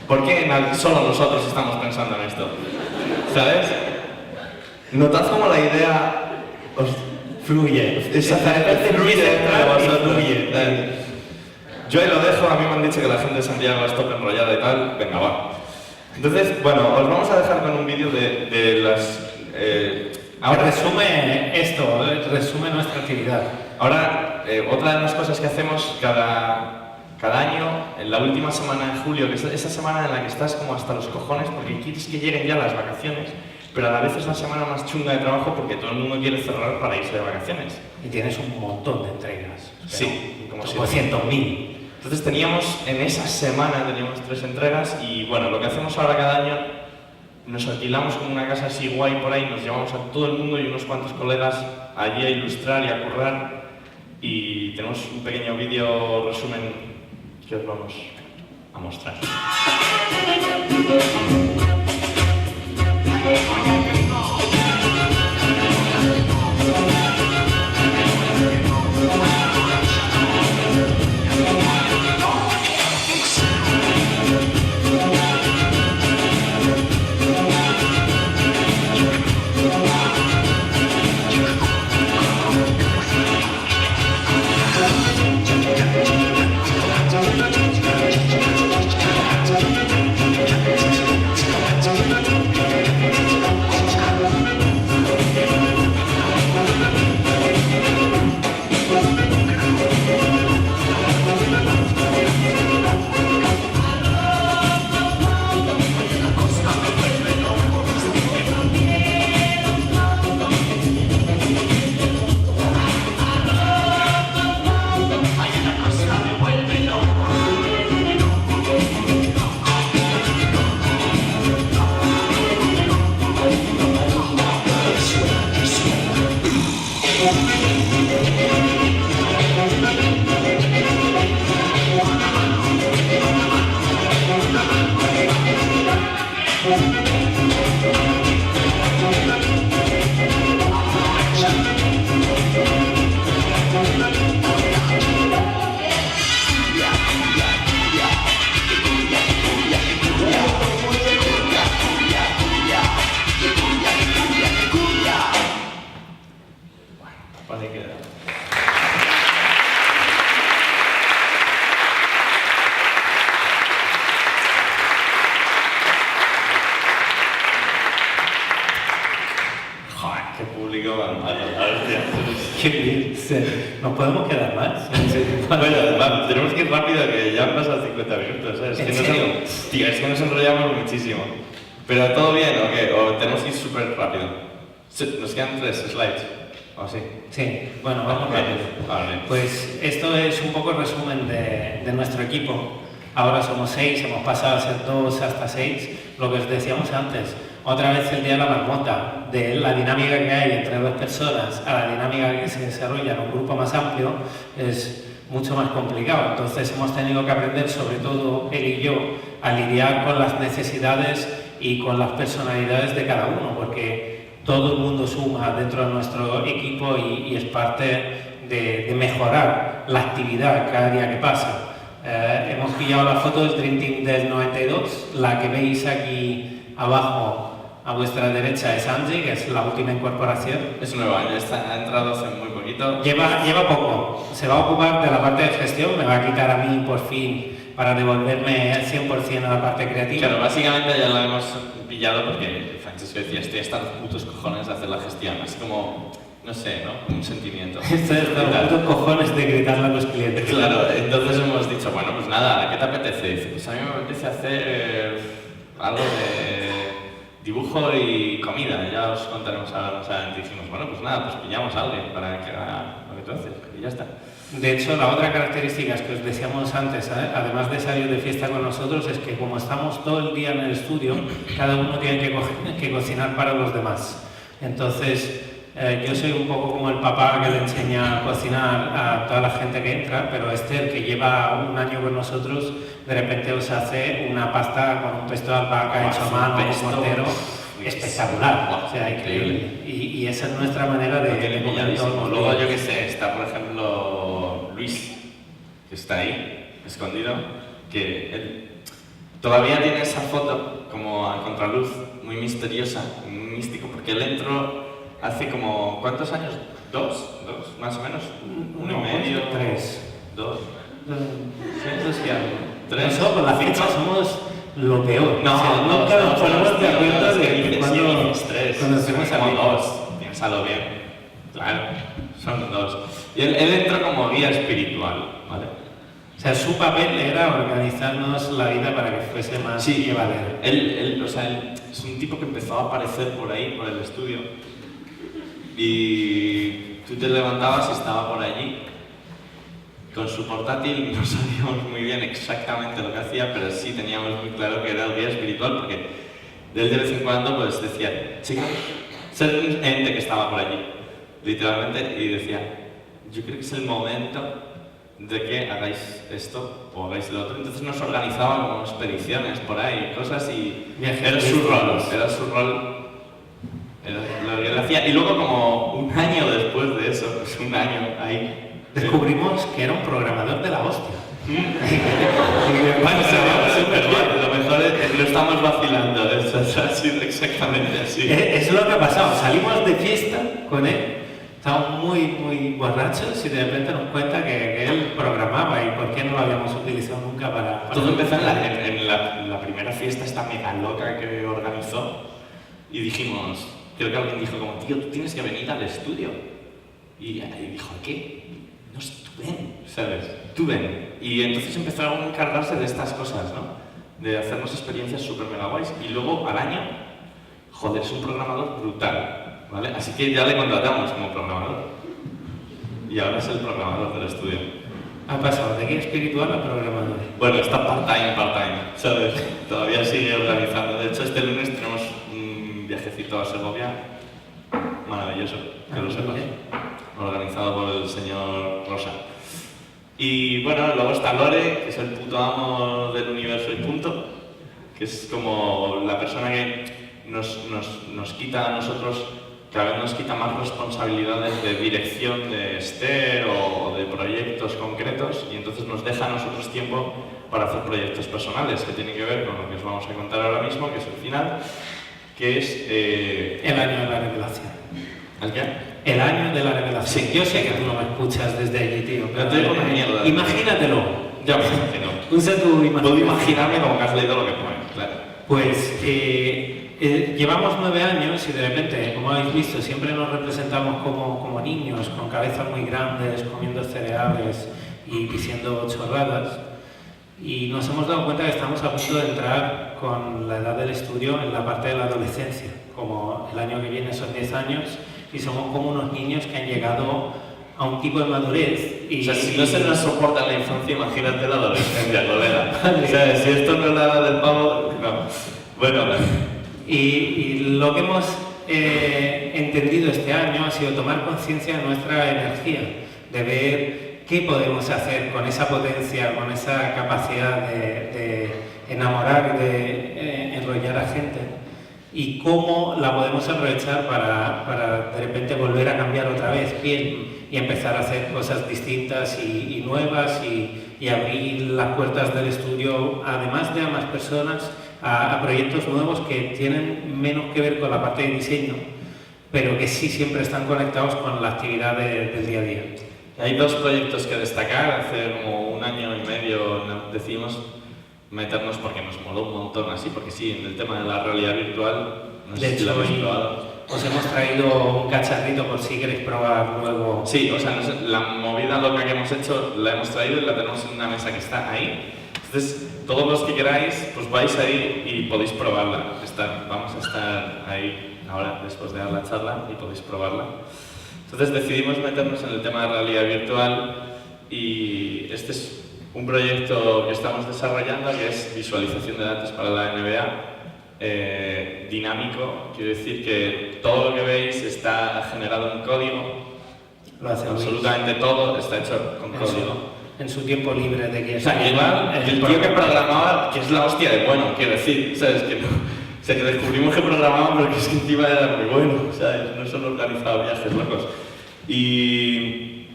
[SPEAKER 3] ¿Por qué solo nosotros estamos pensando en esto? ¿Sabes? Notad cómo la idea os
[SPEAKER 2] Fluye.
[SPEAKER 3] exactamente fluye entre vosotros.
[SPEAKER 2] Fluye.
[SPEAKER 3] Yo ahí lo dejo, a mí me han dicho que la gente de Santiago es tope enrollada y tal. Venga, va. Entonces, bueno, os vamos a dejar con un vídeo de las...
[SPEAKER 2] Ahora resume esto, resume nuestra actividad.
[SPEAKER 3] Ahora, otra de las cosas que hacemos cada año, en la última semana de julio, que es esa semana en la que estás como hasta los cojones porque quieres que lleguen ya las vacaciones, pero a la vez es la semana más chunga de trabajo porque todo el mundo quiere cerrar para irse de vacaciones.
[SPEAKER 2] Y tienes un montón de entregas.
[SPEAKER 3] Sí, como
[SPEAKER 2] 100.000.
[SPEAKER 3] Entonces en esa semana teníamos 3 entregas y bueno, lo que hacemos ahora cada año, nos alquilamos como una casa así guay por ahí, nos llevamos a todo el mundo y unos cuantos colegas allí a ilustrar y a currar y tenemos un pequeño vídeo resumen que os vamos a mostrar.
[SPEAKER 2] Qué bien. ¿Nos podemos quedar más?
[SPEAKER 3] Bueno, tenemos que ir rápido, que ya han pasado 50 minutos, ¿sabes?
[SPEAKER 2] ¿En serio?
[SPEAKER 3] Tío, es que nos enrollamos muchísimo. Pero ¿todo bien o qué? ¿O tenemos que ir súper rápido? Nos quedan 3 slides, ¿o sí?
[SPEAKER 2] Sí, bueno, vamos rápido.
[SPEAKER 3] Vale.
[SPEAKER 2] Pues esto es un poco el resumen de nuestro equipo. Ahora somos 6, hemos pasado a ser 2 hasta 6. Lo que os decíamos antes, otra vez el día de la marmota, de la dinámica que hay entre 2 personas a la dinámica que se desarrolla en un grupo más amplio, es mucho más complicado. Entonces hemos tenido que aprender, sobre todo él y yo, a lidiar con las necesidades y con las personalidades de cada uno, porque todo el mundo suma dentro de nuestro equipo y es parte de mejorar la actividad cada día que pasa. Hemos pillado la foto del Dream Team del 92, la que veis aquí abajo a vuestra derecha es Angie, que es la última incorporación. Es nueva, ha entrado hace muy poquito. Lleva poco, se va a ocupar de la parte de gestión, me va a quitar a mí por fin para devolverme el 100% a la parte creativa.
[SPEAKER 3] Claro, básicamente ya la hemos pillado porque Francesco decía, estoy hasta los putos cojones de hacer la gestión, así como, no sé, ¿no? Un sentimiento.
[SPEAKER 2] Estoy hasta los putos cojones de gritarle a los clientes.
[SPEAKER 3] Claro, entonces hemos dicho, bueno, pues nada, ¿qué te apetece? Dice, pues a mí me apetece hacer algo de dibujo y comida, ya os contaremos ahora más adelante. Dijimos, bueno, pues nada, pues pillamos a alguien para que haga lo que tú haces y ya está.
[SPEAKER 2] De hecho, la otra característica que os decíamos antes, además de salir de fiesta con nosotros, es que como estamos todo el día en el estudio, cada uno tiene que cocinar para los demás. Entonces, yo soy un poco como el papá que le enseña a cocinar a toda la gente que entra, pero Esther, que lleva un año con nosotros, de repente os hace una pasta con un pesto de albahaca hecho a mano, un mortero, espectacular. O sea, increíble. Y esa es nuestra manera de comer todos los
[SPEAKER 3] Luego,
[SPEAKER 2] días.
[SPEAKER 3] yo que sé, está por ejemplo Luis, que está ahí, escondido, que él todavía tiene esa foto como a contraluz, muy misteriosa, muy místico, porque él entró hace como, ¿cuántos años? ¿Dos? Más o menos. ¿Uno y medio?
[SPEAKER 2] 3.
[SPEAKER 3] 2.
[SPEAKER 2] 2 y algo.
[SPEAKER 3] 3.
[SPEAKER 2] Nosotros con las fechas somos lo peor.
[SPEAKER 3] No,
[SPEAKER 2] o sea, nunca nos ponemos de acuerdo de cuando
[SPEAKER 3] 3.
[SPEAKER 2] conocemos a
[SPEAKER 3] Como
[SPEAKER 2] alguien.
[SPEAKER 3] 2. Piénsalo bien. Claro, son 2. Y él entró como guía espiritual, ¿vale?
[SPEAKER 2] O sea, su papel era organizarnos la vida para que fuese más llevadera.
[SPEAKER 3] Él es un tipo que empezó a aparecer por ahí, por el estudio, y tú te levantabas y estaba por allí con su portátil. No sabíamos muy bien exactamente lo que hacía, pero sí teníamos muy claro que era el guía espiritual, porque él de vez en cuando pues decía, chicos, ser un ente que estaba por allí, literalmente, y decía, yo creo que es el momento de que hagáis esto o hagáis lo otro. Entonces nos organizaban como expediciones por ahí, cosas, y era su rol, era lo que él hacía. Y luego, como un año después de eso, pues un año ahí,
[SPEAKER 2] descubrimos que era un programador de la hostia.
[SPEAKER 3] Bueno, lo mejor es que lo estamos vacilando, eso ha sido exactamente así.
[SPEAKER 2] Es lo que ha pasado, salimos de fiesta con él, estábamos muy borrachos y de repente nos cuenta que él programaba y por qué no lo habíamos utilizado nunca para...
[SPEAKER 3] Todo empezó en la primera fiesta, esta mega loca que organizó, y dijimos, creo que alguien dijo como, tío, tú tienes que venir al estudio. Y dijo, ¿qué? No sé, tú ven, ¿sabes? Tú ven. Y entonces empezó a encargarse de estas cosas, ¿no? De hacernos experiencias súper mega guays. Y luego, al año, joder, es un programador brutal, ¿vale? Así que ya le contratamos como programador. Y ahora es el programador del estudio.
[SPEAKER 2] Ha pasado de guía espiritual a programador.
[SPEAKER 3] Bueno, está part-time, ¿sabes? Todavía sigue organizando. De hecho, este lunes tenemos un viajecito a Segovia maravilloso, que lo sepas. Organizado por el señor Rosa. Y bueno, luego está Lore, que es el puto amo del universo y punto, que es como la persona que nos quita a nosotros, cada vez nos quita más responsabilidades de dirección de Esther o de proyectos concretos, y entonces nos deja a nosotros tiempo para hacer proyectos personales que tienen que ver con lo que os vamos a contar ahora mismo, que es el final, que es
[SPEAKER 2] el año de la revelación.
[SPEAKER 3] ¿El qué?
[SPEAKER 2] El año de la revelación.
[SPEAKER 3] Sí.
[SPEAKER 2] Yo sé que tú no me escuchas desde allí, tío.
[SPEAKER 3] Pero te digo una mierda.
[SPEAKER 2] Imagínatelo.
[SPEAKER 3] Ya me imagino.
[SPEAKER 2] Usa tu imaginación.
[SPEAKER 3] Puedo imaginarme como que has leído lo que pone, claro.
[SPEAKER 2] Pues llevamos 9 años y de repente, como habéis visto, siempre nos representamos como niños, con cabezas muy grandes, comiendo cereales y diciendo chorradas. Y nos hemos dado cuenta que estamos a punto de entrar con la edad del estudio en la parte de la adolescencia. Como el año que viene son 10 años y somos como unos niños que han llegado a un tipo de madurez. Y,
[SPEAKER 3] o sea, si no se nos soporta la infancia, imagínate la adolescencia, colega. O sea, si esto no es la edad del pavo, no. Bueno.
[SPEAKER 2] Y lo que hemos entendido este año ha sido tomar conciencia de nuestra energía, de ver qué podemos hacer con esa potencia, con esa capacidad de enamorar, de enrollar a gente, y cómo la podemos aprovechar para de repente volver a cambiar otra vez piel y empezar a hacer cosas distintas y nuevas y abrir las puertas del estudio, además de a más personas, a proyectos nuevos que tienen menos que ver con la parte de diseño, pero que sí siempre están conectados con la actividad del día a día.
[SPEAKER 3] Hay 2 proyectos que destacar. Hace como un año y medio decidimos meternos porque nos moló un montón así, porque sí, en el tema de la realidad virtual, no sé si lo habéis probado.
[SPEAKER 2] Os hemos traído un cacharrito por si queréis probar luego.
[SPEAKER 3] Sí, o sea, la movida loca que hemos hecho la hemos traído y la tenemos en una mesa que está ahí. Entonces, todos los que queráis, pues vais ahí y podéis probarla. Vamos a estar ahí ahora, después de dar la charla, y podéis probarla. Entonces decidimos meternos en el tema de realidad virtual, y este es un proyecto que estamos desarrollando, que es visualización de datos para la NBA. dinámico, quiero decir que todo lo que veis está generado en código,
[SPEAKER 2] Lo hace
[SPEAKER 3] absolutamente todo está hecho con código.
[SPEAKER 2] En su tiempo libre de que
[SPEAKER 3] O sea, el tío que programaba, que es la hostia de bueno, quiero decir, ¿sabes? Que no, o sea, que descubrimos que programaba, pero que es que encima era muy bueno, ¿sabes? No solo organizaba viajes locos. Y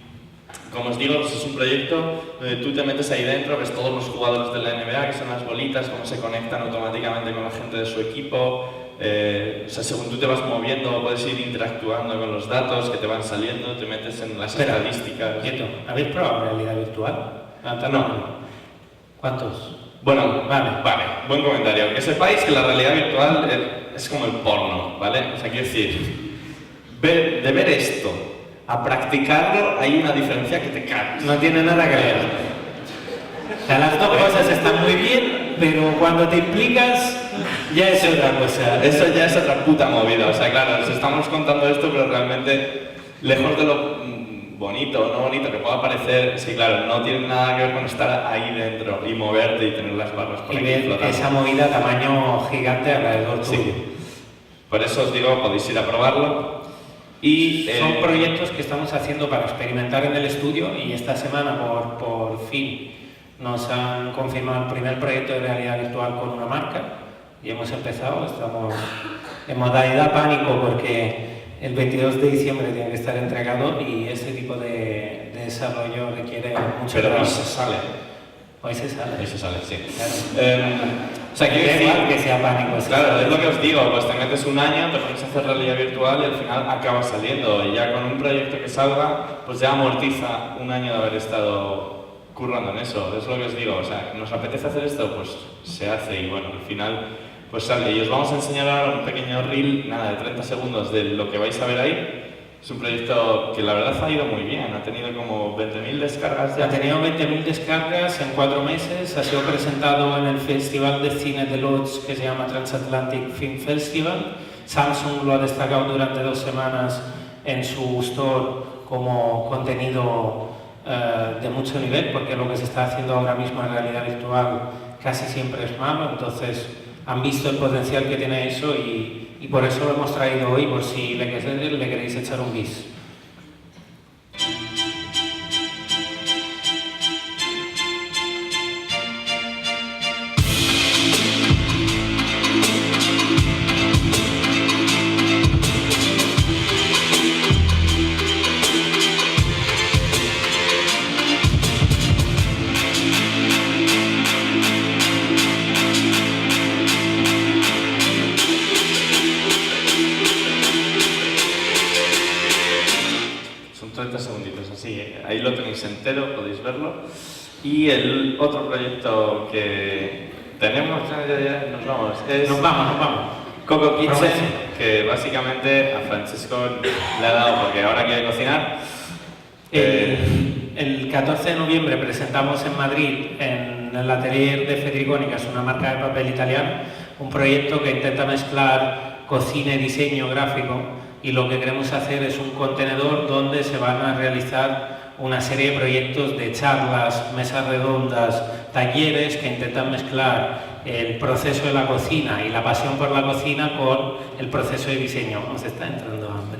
[SPEAKER 3] como os digo, pues es un proyecto donde tú te metes ahí dentro, ves todos los jugadores de la NBA, que son las bolitas, cómo se conectan automáticamente con la gente de su equipo. O sea, según tú te vas moviendo, puedes ir interactuando con los datos que te van saliendo, te metes en las estadísticas.
[SPEAKER 2] Quieto, ¿habéis probado realidad virtual?
[SPEAKER 3] No.
[SPEAKER 2] ¿Cuántos?
[SPEAKER 3] Bueno,
[SPEAKER 2] Vale.
[SPEAKER 3] Buen comentario. Que sepáis que la realidad virtual es como el porno, ¿vale? O sea, quiero decir, de ver esto a practicarlo hay una diferencia que te cagas.
[SPEAKER 2] No tiene nada que ver. O sea, las dos cosas están muy bien, pero cuando te implicas ya es otra cosa.
[SPEAKER 3] Eso ya es otra puta movida. O sea, claro, os estamos contando esto, pero realmente, lejos de lo bonito o no bonito que pueda parecer, sí, claro, no tiene nada que ver con estar ahí dentro y moverte y tener las barras por
[SPEAKER 2] Y
[SPEAKER 3] aquí
[SPEAKER 2] ver
[SPEAKER 3] flotando.
[SPEAKER 2] esa movida tamaño gigante alrededor tuyo.
[SPEAKER 3] Sí. Por eso os digo, podéis ir a probarlo. Y
[SPEAKER 2] Son proyectos que estamos haciendo para experimentar en el estudio y esta semana por fin nos han confirmado el primer proyecto de realidad virtual con una marca y hemos empezado, estamos en modalidad pánico porque el 22 de diciembre tiene que estar entregado y ese tipo de desarrollo requiere mucho
[SPEAKER 3] Pero
[SPEAKER 2] trabajo.
[SPEAKER 3] hoy se sale.
[SPEAKER 2] Hoy se sale.
[SPEAKER 3] Eso sale, sí.
[SPEAKER 2] Claro.
[SPEAKER 3] O sea, quiero
[SPEAKER 2] Da
[SPEAKER 3] decir,
[SPEAKER 2] igual que sea pánico.
[SPEAKER 3] claro, es lo que os digo, pues te metes un año, te pones a hacer realidad virtual y al final acabas saliendo. Y ya con un proyecto que salga, pues ya amortiza un año de haber estado currando en eso. Es lo que os digo, o sea, nos apetece hacer esto, pues se hace y bueno, al final pues sale. Y os vamos a enseñar ahora un pequeño reel, nada, de 30 segundos de lo que vais a ver ahí. Es un proyecto que la verdad ha ido muy bien, ha tenido como 20.000 descargas ya.
[SPEAKER 2] Ha tenido 20.000 descargas en 4 meses, ha sido presentado en el Festival de Cine de Lodz que se llama Transatlantic Film Festival. Samsung lo ha destacado durante 2 semanas en su store como contenido de mucho nivel, porque lo que se está haciendo ahora mismo en realidad virtual casi siempre es malo, entonces han visto el potencial que tiene eso y por eso lo hemos traído hoy, por si le queréis echar un bis.
[SPEAKER 3] Son 30 segunditos, así, ahí lo tenéis entero, podéis verlo. Y el otro proyecto que tenemos, ya nos vamos, es
[SPEAKER 2] Nos vamos.
[SPEAKER 3] Coco Kitchen,
[SPEAKER 2] Promesa.
[SPEAKER 3] que básicamente a Francesco le ha dado porque ahora quiere cocinar.
[SPEAKER 2] El 14 de noviembre presentamos en Madrid, en el atelier de Federiconi, que es una marca de papel italiano, un proyecto que intenta mezclar cocina y diseño gráfico, y lo que queremos hacer es un contenedor donde se van a realizar una serie de proyectos de charlas, mesas redondas, talleres que intentan mezclar el proceso de la cocina y la pasión por la cocina con el proceso de diseño. Nos está entrando hambre,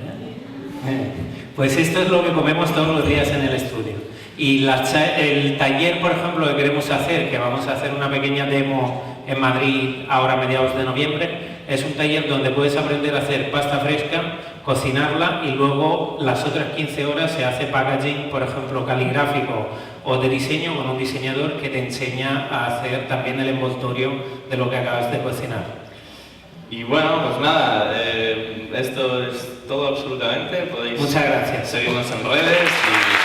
[SPEAKER 2] ¿eh? Pues esto es lo que comemos todos los días en el estudio. Y el taller, por ejemplo, que queremos hacer, que vamos a hacer una pequeña demo en Madrid ahora a mediados de noviembre, es un taller donde puedes aprender a hacer pasta fresca, cocinarla y luego las otras 15 horas se hace packaging, por ejemplo, caligráfico o de diseño con un diseñador que te enseña a hacer también el envoltorio de lo que acabas de cocinar.
[SPEAKER 3] Y bueno, pues nada, esto es todo absolutamente. Podéis
[SPEAKER 2] Muchas gracias.
[SPEAKER 3] seguirnos en redes y